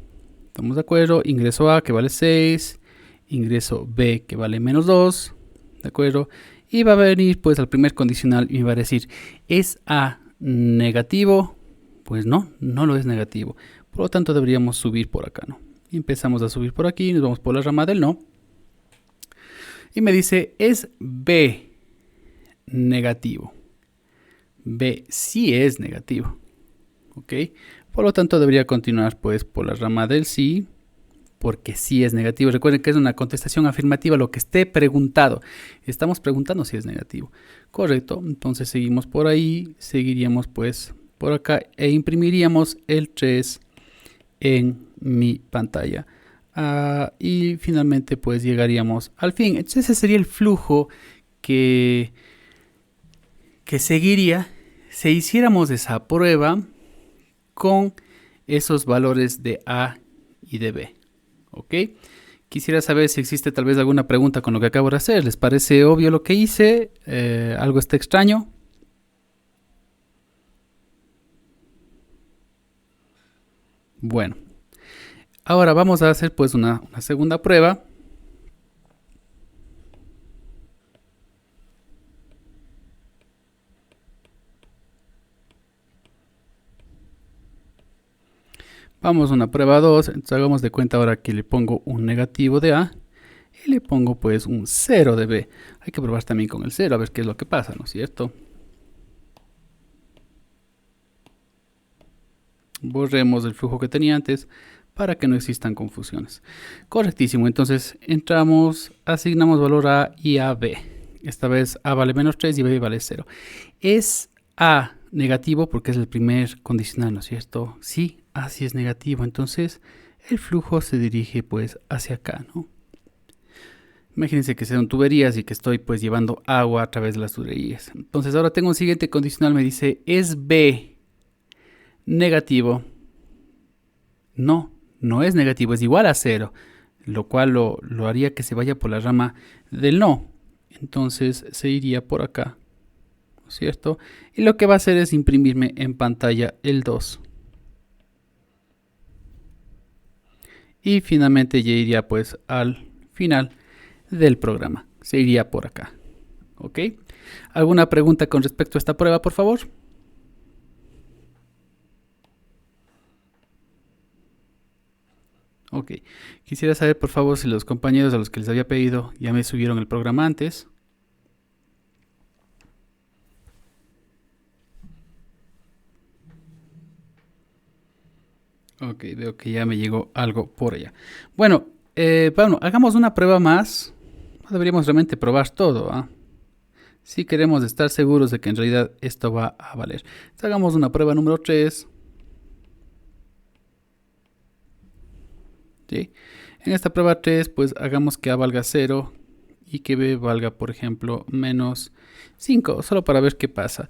estamos de acuerdo, ingreso A que vale 6, ingreso B que vale menos 2, de acuerdo, y va a venir pues al primer condicional y me va a decir, ¿es A negativo? Pues no, no lo es negativo, por lo tanto deberíamos subir por acá, ¿no? Y empezamos a subir por aquí, nos vamos por la rama del no, y me dice, ¿es B negativo? B sí es negativo, ¿ok? Por lo tanto, debería continuar pues por la rama del sí, porque sí es negativo. Recuerden que es una contestación afirmativa lo que esté preguntado. Estamos preguntando si es negativo. Correcto. Entonces seguimos por ahí, seguiríamos pues por acá e imprimiríamos el 3 en mi pantalla. Y finalmente pues llegaríamos al fin. Entonces ese sería el flujo que seguiría si hiciéramos esa prueba con esos valores de A y de B. ¿Ok? Quisiera saber si existe tal vez alguna pregunta con lo que acabo de hacer. ¿Les parece obvio lo que hice? ¿Algo está extraño? Bueno, ahora vamos a hacer pues una segunda prueba. Vamos a una prueba 2, entonces hagamos de cuenta ahora que le pongo un negativo de A y le pongo pues un 0 de B. Hay que probar también con el 0 a ver qué es lo que pasa, ¿no es cierto? Borremos el flujo que tenía antes para que no existan confusiones. Correctísimo. Entonces entramos, asignamos valor a y a b. Esta vez a vale menos 3 y b vale 0. Es a negativo porque es el primer condicional, ¿no es cierto? Sí, a sí es negativo. Entonces el flujo se dirige pues hacia acá, ¿no? Imagínense que son tuberías y que estoy pues llevando agua a través de las tuberías. Entonces ahora tengo un siguiente condicional, me dice, ¿es B negativo? No, no es negativo, es igual a 0, lo cual lo haría que se vaya por la rama del no. Entonces se iría por acá, ¿no es cierto? Y lo que va a hacer es imprimirme en pantalla el 2. Y finalmente ya iría pues al final del programa. Se iría por acá. ¿Ok? ¿Alguna pregunta con respecto a esta prueba, por favor? Ok. Quisiera saber, por favor, si los compañeros a los que les había pedido ya me subieron el programa antes. Ok, veo que ya me llegó algo por allá. Bueno, hagamos una prueba más. No deberíamos realmente probar todo, ¿ah? Si queremos estar seguros de que en realidad esto va a valer. Entonces, hagamos una prueba número 3. ¿Sí? En esta prueba 3, pues hagamos que A valga 0 y que B valga, por ejemplo, menos 5, solo para ver qué pasa.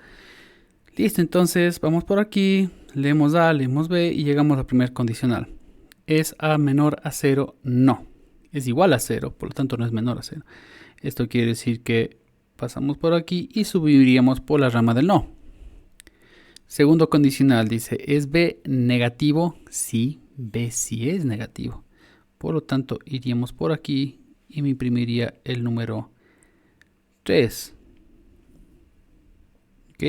Listo, entonces vamos por aquí, leemos A, leemos B y llegamos al primer condicional. ¿Es A menor a 0? No. Es igual a 0, por lo tanto no es menor a 0. Esto quiere decir que pasamos por aquí y subiríamos por la rama del no. Segundo condicional dice, ¿es B negativo? Sí, B sí es negativo. Por lo tanto, iríamos por aquí y me imprimiría el número 3. ¿Ok?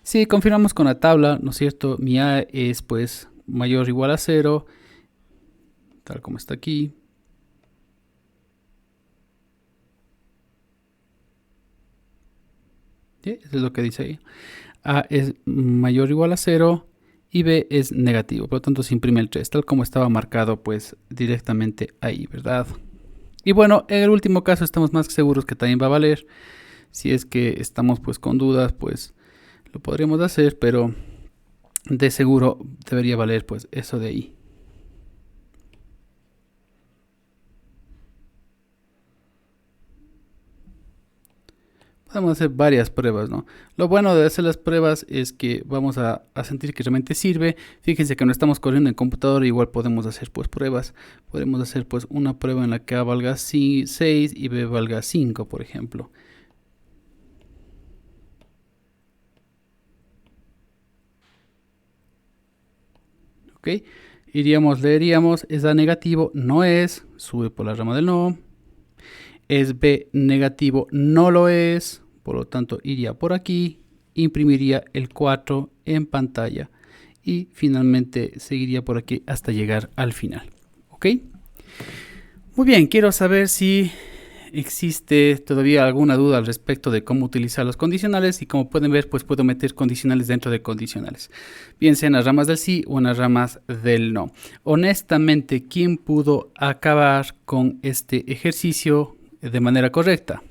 Si confirmamos con la tabla, ¿no es cierto? Mi A es pues mayor o igual a 0, tal como está aquí. ¿Sí? Eso es lo que dice ahí. A es mayor o igual a 0 y B es negativo. Por lo tanto, se imprime el 3, tal como estaba marcado pues directamente ahí, ¿verdad? Y bueno, en el último caso estamos más seguros que también va a valer. Si es que estamos pues con dudas, pues lo podríamos hacer, pero de seguro debería valer pues eso de ahí. Podemos hacer varias pruebas, ¿no? Lo bueno de hacer las pruebas es que vamos a sentir que realmente sirve. Fíjense que no estamos corriendo en computador, igual podemos hacer pues pruebas. Podemos hacer pues una prueba en la que A valga 6 y B valga 5, por ejemplo. ¿Ok? Iríamos, leeríamos, es A negativo, no es, sube por la rama del no. Es B negativo, no lo es, por lo tanto iría por aquí, imprimiría el 4 en pantalla y finalmente seguiría por aquí hasta llegar al final. ¿Ok? Muy bien, quiero saber si existe todavía alguna duda al respecto de cómo utilizar los condicionales, y como pueden ver, pues puedo meter condicionales dentro de condicionales, bien sea en las ramas del sí o en las ramas del no. Honestamente, ¿quién pudo acabar con este ejercicio de manera correcta?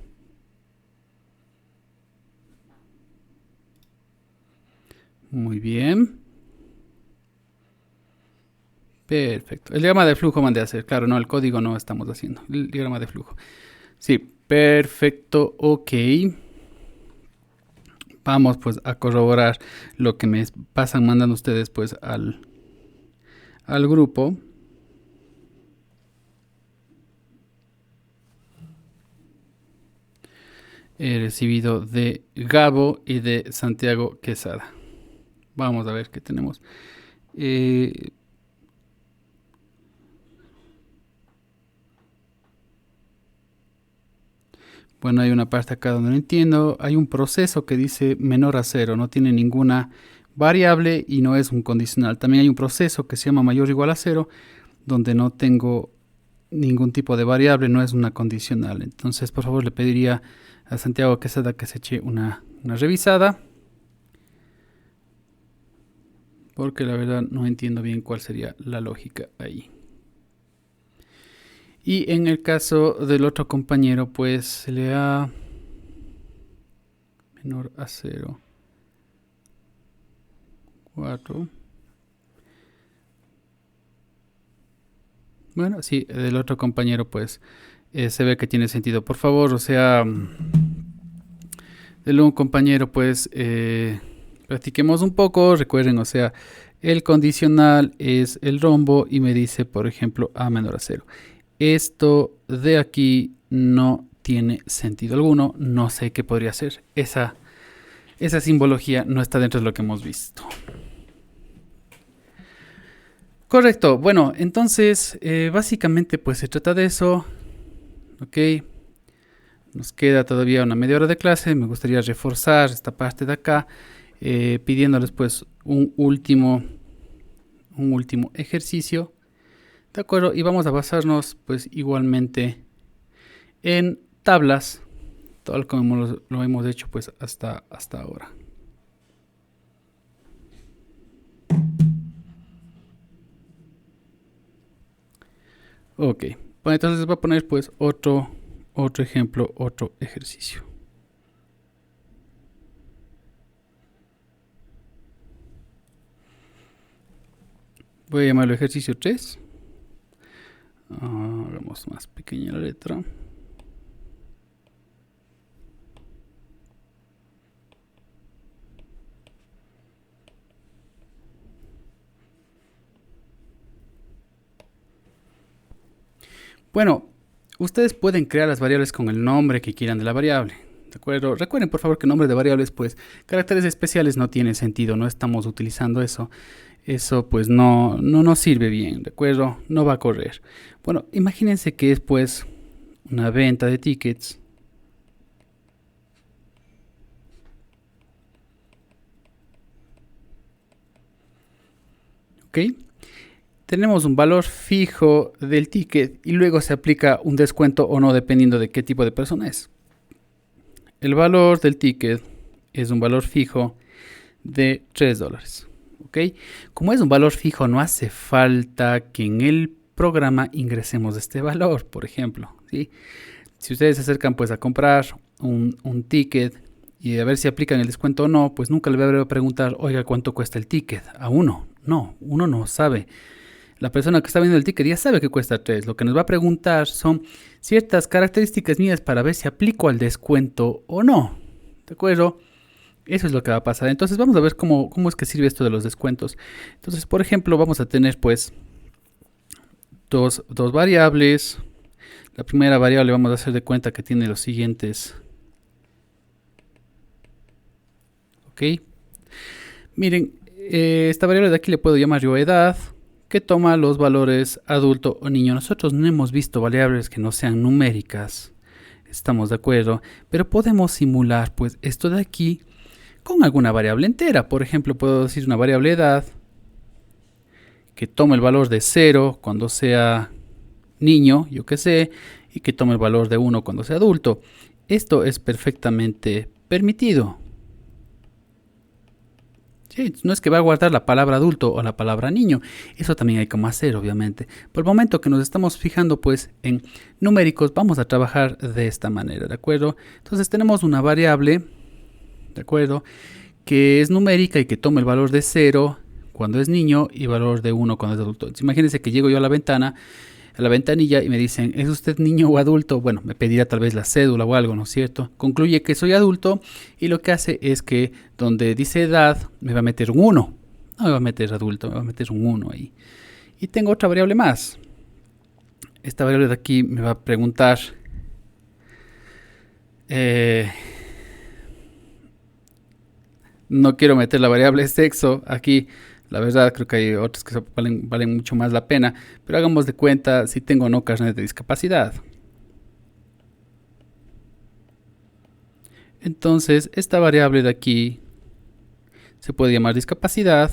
Muy bien. Perfecto. El diagrama de flujo mandé a hacer. Claro, no, el código no estamos haciendo. El diagrama de flujo. Sí, perfecto. Ok. Vamos pues a corroborar lo que me pasan mandando ustedes pues al grupo. He recibido de Gabo y de Santiago Quesada. Vamos a ver qué tenemos. Bueno, hay una parte acá donde no entiendo. Hay un proceso que dice menor a 0. No tiene ninguna variable y no es un condicional. También hay un proceso que se llama mayor o igual a 0, donde no tengo ningún tipo de variable, no es una condicional. Entonces, por favor, le pediría a Santiago Quesada que se eche una revisada. porque la verdad no entiendo bien cuál sería la lógica ahí. Y en el caso del otro compañero, pues se le da menor a 0, 4. Bueno, sí, del otro compañero pues se ve que tiene sentido. Por favor, o sea, del un compañero pues practiquemos un poco. Recuerden, o sea, el condicional es el rombo y me dice, por ejemplo, a menor a 0. Esto de aquí no tiene sentido alguno. No sé qué podría ser. Esa simbología no está dentro de lo que hemos visto. Correcto. Bueno, entonces básicamente pues se trata de eso. Ok. Nos queda todavía una media hora de clase. Me gustaría reforzar esta parte de acá pidiéndoles pues un último ejercicio. De acuerdo, y vamos a basarnos pues igualmente en tablas, tal como lo hemos hecho pues hasta ahora. Ok, bueno, entonces les voy a poner pues otro ejemplo, otro ejercicio. Voy a llamarlo ejercicio 3. Hagamos más pequeña la letra. Bueno, ustedes pueden crear las variables con el nombre que quieran de la variable. ¿De acuerdo? Recuerden por favor que nombre de variables, pues caracteres especiales no tiene sentido, no estamos utilizando eso. Eso pues no nos sirve bien, ¿de acuerdo? No va a correr. Bueno, imagínense que es pues una venta de tickets. ¿Ok? Tenemos un valor fijo del ticket y luego se aplica un descuento o no dependiendo de qué tipo de persona es. El valor del ticket es un valor fijo de $3. ¿Ok? Como es un valor fijo, no hace falta que en el programa ingresemos este valor, por ejemplo. ¿Sí? Si ustedes se acercan pues a comprar un ticket y a ver si aplican el descuento o no, pues nunca le voy a preguntar, oiga, ¿cuánto cuesta el ticket? A uno. No, uno no sabe. La persona que está viendo el ticket ya sabe que cuesta 3. Lo que nos va a preguntar son ciertas características mías para ver si aplico al descuento o no. ¿De acuerdo? Eso es lo que va a pasar. Entonces vamos a ver cómo es que sirve esto de los descuentos. Entonces, por ejemplo, vamos a tener pues dos variables. La primera variable vamos a hacer de cuenta que tiene los siguientes. Ok. Miren, esta variable de aquí le puedo llamar yo edad, que toma los valores adulto o niño. Nosotros no hemos visto variables que no sean numéricas. Estamos de acuerdo. Pero podemos simular pues esto de aquí con alguna variable entera. Por ejemplo, puedo decir una variable edad que tome el valor de 0 cuando sea niño, yo que sé, y que tome el valor de 1 cuando sea adulto. Esto es perfectamente permitido. Sí, no es que va a guardar la palabra adulto o la palabra niño. Eso también hay como hacer, obviamente. Por el momento que nos estamos fijando pues en numéricos, vamos a trabajar de esta manera, ¿de acuerdo? Entonces tenemos una variable, ¿de acuerdo?, que es numérica y que toma el valor de 0 cuando es niño y valor de 1 cuando es adulto. Entonces, imagínense que llego yo a la ventana, a la ventanilla y me dicen, ¿es usted niño o adulto? Bueno, me pedirá tal vez la cédula o algo, ¿no es cierto? Concluye que soy adulto y lo que hace es que donde dice edad me va a meter un 1. No me va a meter adulto, me va a meter un 1 ahí. Y tengo otra variable más. Esta variable de aquí me va a preguntar no quiero meter la variable sexo aquí. La verdad creo que hay otras que valen mucho más la pena. Pero hagamos de cuenta si tengo o no carnet de discapacidad. Entonces esta variable de aquí se puede llamar discapacidad.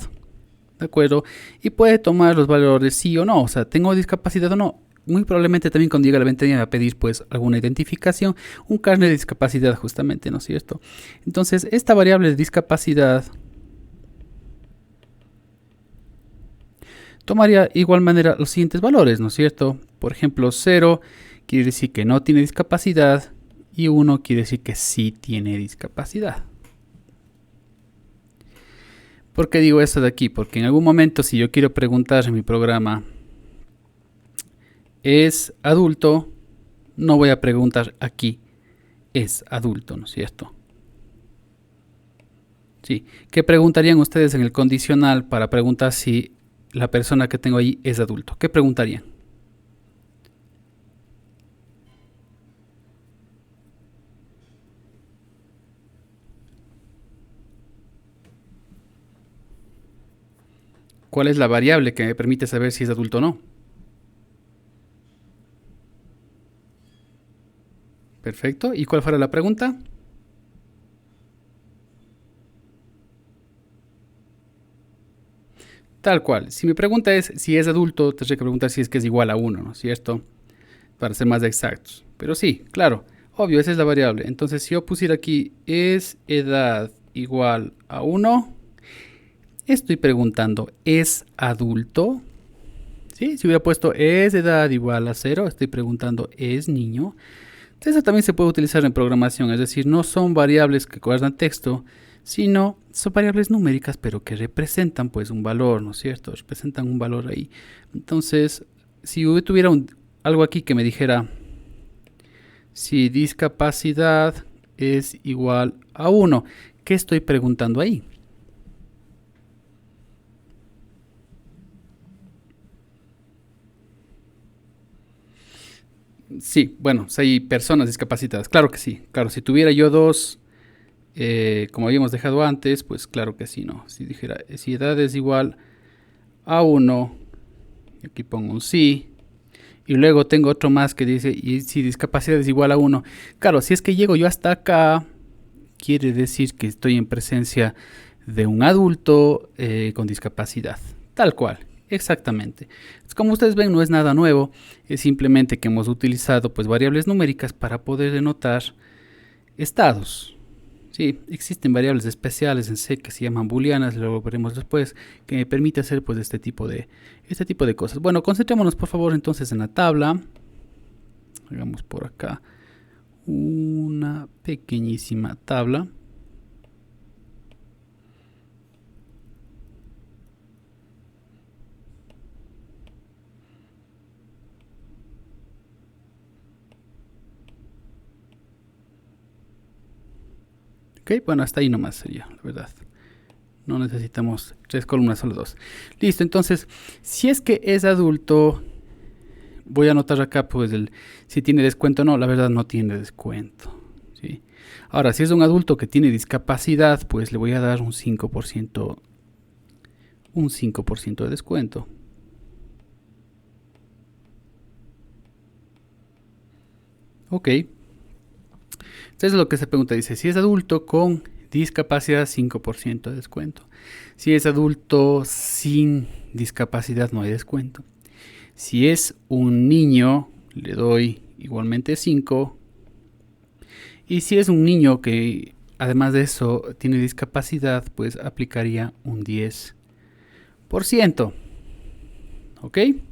¿De acuerdo? Y puede tomar los valores sí o no. O sea, ¿tengo discapacidad o no? Muy probablemente también cuando llegue a la ventanilla me va a pedir pues alguna identificación, un carnet de discapacidad justamente, ¿no es cierto? Entonces esta variable de discapacidad tomaría igual manera los siguientes valores, ¿no es cierto? Por ejemplo, 0 quiere decir que no tiene discapacidad y 1 quiere decir que sí tiene discapacidad. ¿Por qué digo esto de aquí? Porque en algún momento, si yo quiero preguntar en mi programa, ¿es adulto? No voy a preguntar aquí, ¿es adulto? ¿No es cierto? Sí. ¿Qué preguntarían ustedes en el condicional para preguntar si la persona que tengo ahí es adulto? ¿Qué preguntarían? ¿Cuál es la variable que me permite saber si es adulto o no? Perfecto. ¿Y cuál fuera la pregunta? Tal cual. Si mi pregunta es si es adulto, tendré que preguntar si es que es igual a 1, ¿no es cierto? Para ser más exactos. Pero sí, claro, obvio, esa es la variable. Entonces, si yo pusiera aquí es edad igual a 1, estoy preguntando, ¿es adulto? ¿Sí? Si hubiera puesto es edad igual a 0, estoy preguntando, ¿es niño? Eso también se puede utilizar en programación, es decir, no son variables que guardan texto, sino son variables numéricas, pero que representan pues un valor, ¿no es cierto? Representan un valor ahí. Entonces, si yo tuviera algo aquí que me dijera si discapacidad es igual a 1, ¿qué estoy preguntando ahí? Sí, bueno, si hay personas discapacitadas, claro que sí. Claro, si tuviera yo dos, como habíamos dejado antes, pues claro que sí, ¿no? Si dijera, si edad es igual a 1, aquí pongo un sí, y luego tengo otro más que dice, y si discapacidad es igual a 1, claro, si es que llego yo hasta acá, quiere decir que estoy en presencia de un adulto con discapacidad, tal cual. Exactamente. Como ustedes ven, no es nada nuevo, es simplemente que hemos utilizado pues variables numéricas para poder denotar estados. Sí, existen variables especiales en C que se llaman booleanas, lo veremos después, que me permite hacer pues este tipo de cosas. Bueno, concentrémonos por favor entonces en la tabla. Hagamos por acá una pequeñísima tabla. Ok, bueno, hasta ahí nomás sería, la verdad. No necesitamos tres columnas, solo dos. Listo, entonces, si es que es adulto, voy a anotar acá pues si tiene descuento o no. La verdad no tiene descuento. ¿Sí? Ahora, si es un adulto que tiene discapacidad, pues le voy a dar un 5% de descuento. Ok. Entonces lo que se pregunta dice, si es adulto con discapacidad, 5% de descuento. Si es adulto sin discapacidad, no hay descuento. Si es un niño, le doy igualmente 5. Y si es un niño que además de eso tiene discapacidad, pues aplicaría un 10%. ¿Ok? De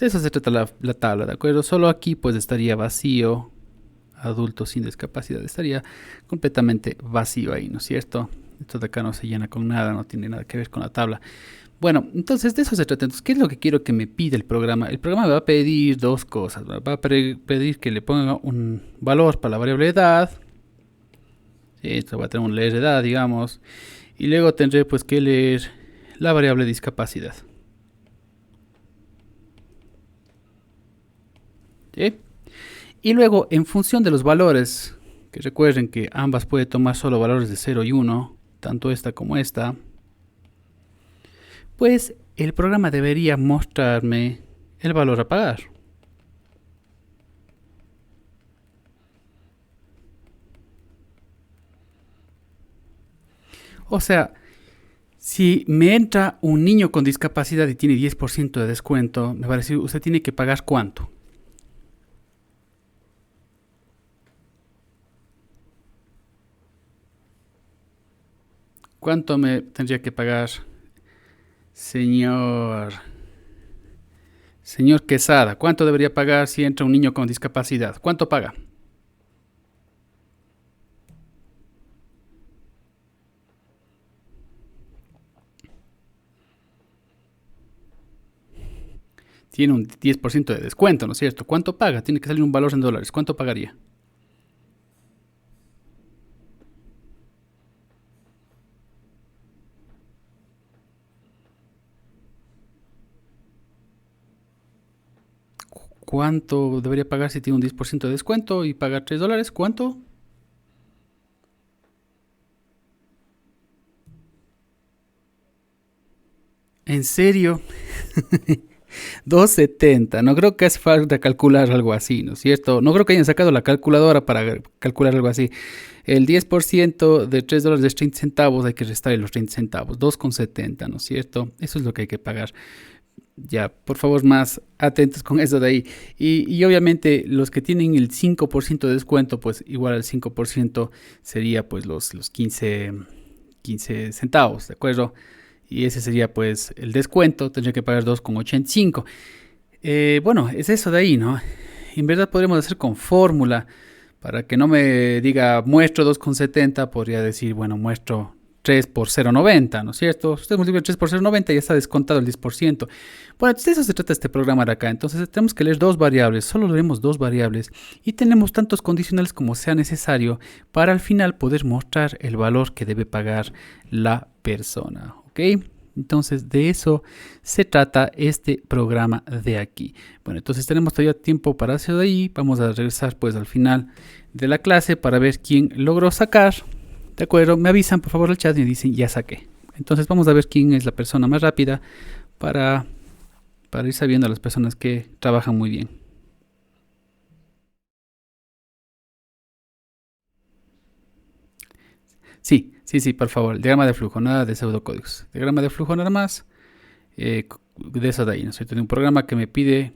eso se trata la tabla, ¿de acuerdo? Solo aquí pues estaría vacío. Adulto sin discapacidad estaría completamente vacío ahí, ¿no es cierto? Esto de acá no se llena con nada, no tiene nada que ver con la tabla. Bueno, entonces de eso se trata. Entonces, ¿qué es lo que quiero que me pida el programa? El programa me va a pedir dos cosas. Va a pedir que le ponga un valor para la variable edad. Sí, esto va a tener un leer edad, digamos. Y luego tendré pues que leer la variable discapacidad. ¿Sí? Y luego, en función de los valores, que recuerden que ambas puede tomar solo valores de 0 y 1, tanto esta como esta, pues el programa debería mostrarme el valor a pagar. O sea, si me entra un niño con discapacidad y tiene 10% de descuento, me va a decir, usted tiene que pagar cuánto. ¿Cuánto me tendría que pagar, señor? Señor Quesada, ¿cuánto debería pagar si entra un niño con discapacidad? ¿Cuánto paga? Tiene un 10% de descuento, ¿no es cierto? ¿Cuánto paga? Tiene que salir un valor en dólares. ¿Cuánto pagaría? ¿Cuánto debería pagar si tiene un 10% de descuento y paga $3? ¿Cuánto? ¿En serio? 270. No creo que hace falta calcular algo así, ¿no es cierto? No creo que hayan sacado la calculadora para calcular algo así. El 10% de $3 es 30 centavos, hay que restarle los 30 centavos. 2,70, ¿no es cierto? Eso es lo que hay que pagar. Ya, por favor, más atentos con eso de ahí. Y obviamente los que tienen el 5% de descuento, pues igual al 5% sería pues los 15 centavos, ¿de acuerdo? Y ese sería pues el descuento, tendría que pagar 2,85. Bueno, es eso de ahí, ¿no? En verdad podríamos hacer con fórmula, para que no me diga muestro 2,70, podría decir, bueno, muestro 3 por 0,90, ¿no es cierto? Usted multiplica 3 por 0,90 y ya está descontado el 10%. Bueno, de eso se trata este programa de acá. Entonces tenemos que leer dos variables, solo leemos dos variables y tenemos tantos condicionales como sea necesario para al final poder mostrar el valor que debe pagar la persona, ¿ok? Entonces de eso se trata este programa de aquí. Bueno, entonces tenemos todavía tiempo para hacer de ahí. Vamos a regresar pues al final de la clase para ver quién logró sacar. De acuerdo, me avisan por favor al chat y me dicen ya saqué. Entonces vamos a ver quién es la persona más rápida para ir sabiendo a las personas que trabajan muy bien. Sí, por favor. El diagrama de flujo, nada de pseudocódigos. Diagrama de flujo nada más. De eso de ahí, ¿no es cierto? De un programa que me pide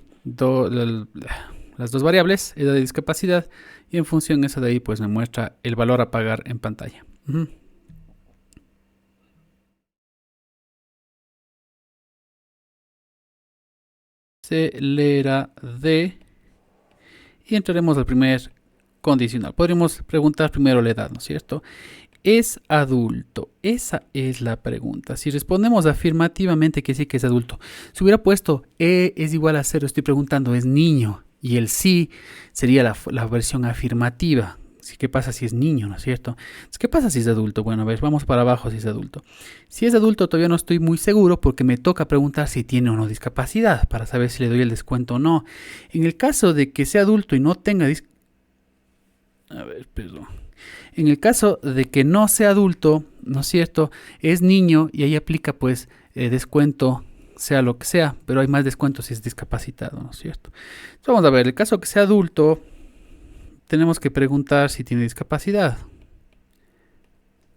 las dos variables, edad de discapacidad, y en función de eso de ahí, pues me muestra el valor a pagar en pantalla. Se leerá de y entraremos al primer condicional. Podríamos preguntar primero la edad, ¿no es cierto? ¿Es adulto? Esa es la pregunta. Si respondemos afirmativamente que sí que es adulto, si hubiera puesto E es igual a 0, estoy preguntando, ¿es niño? Y el sí sería la versión afirmativa. ¿Qué pasa si es niño, no es cierto? ¿Qué pasa si es adulto? Bueno, a ver, vamos para abajo si es adulto. Si es adulto todavía no estoy muy seguro porque me toca preguntar si tiene o no discapacidad para saber si le doy el descuento o no. En el caso de que sea adulto y no tenga discapacidad... A ver, perdón. En el caso de que no sea adulto, ¿no es cierto? Es niño y ahí aplica pues descuento, sea lo que sea, pero hay más descuento si es discapacitado, ¿no es cierto? Entonces, vamos a ver, el caso que sea adulto, tenemos que preguntar si tiene discapacidad.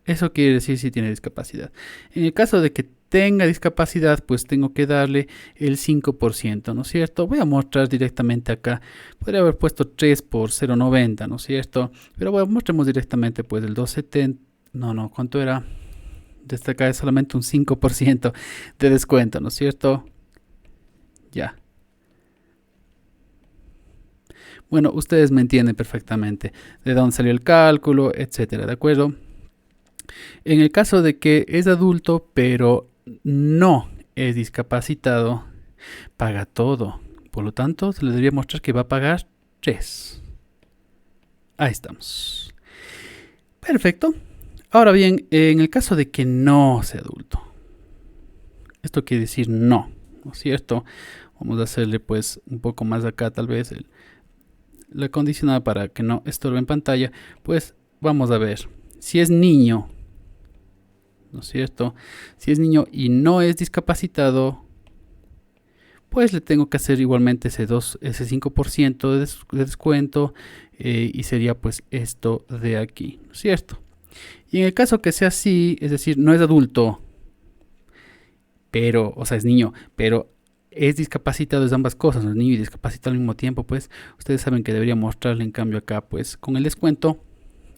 Eso quiere decir si tiene discapacidad. En el caso de que tenga discapacidad, pues tengo que darle el 5%, ¿no es cierto? Voy a mostrar directamente acá. Podría haber puesto 3 por 0,90, ¿no es cierto? Pero bueno, mostremos directamente pues el 270. No, ¿cuánto era? Desde acá es solamente un 5% de descuento, ¿no es cierto? Ya. Bueno, ustedes me entienden perfectamente de dónde salió el cálculo, etcétera, ¿de acuerdo? En el caso de que es adulto, pero no es discapacitado, paga todo. Por lo tanto, se le debería mostrar que va a pagar 3. Ahí estamos. Perfecto. Ahora bien, en el caso de que no sea adulto, esto quiere decir no, ¿no es cierto? Vamos a hacerle pues un poco más acá tal vez la condicionada para que no estorbe en pantalla. Pues vamos a ver, si es niño, ¿no es cierto? Si es niño y no es discapacitado, pues le tengo que hacer igualmente ese 5% de descuento y sería pues esto de aquí, ¿no es cierto? Y en el caso que sea así, es decir, no es adulto, pero, o sea, es niño, pero es discapacitado, es ambas cosas, ¿no? Es niño y discapacitado al mismo tiempo, pues ustedes saben que debería mostrarle en cambio acá pues con el descuento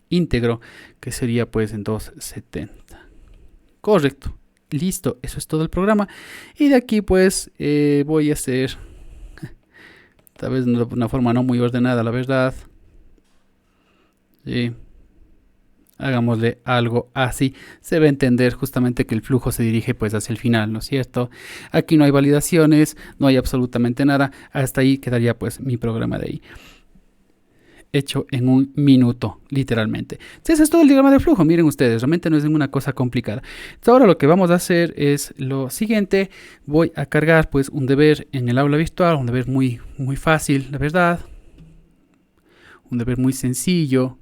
íntegro, que sería pues en 270. Correcto. Listo, eso es todo el programa. Y de aquí pues voy a hacer Tal vez de una forma no muy ordenada, la verdad. Sí. Hagámosle algo así. Se va a entender justamente que el flujo se dirige pues hacia el final, ¿no es cierto? Aquí no hay validaciones, no hay absolutamente nada. Hasta ahí quedaría pues mi programa de ahí. Hecho en un minuto, literalmente. Entonces, ese es todo el diagrama de flujo. Miren ustedes, realmente no es ninguna cosa complicada. Entonces, ahora lo que vamos a hacer es lo siguiente. Voy a cargar pues un deber en el aula virtual, un deber muy fácil, la verdad. Un deber muy sencillo,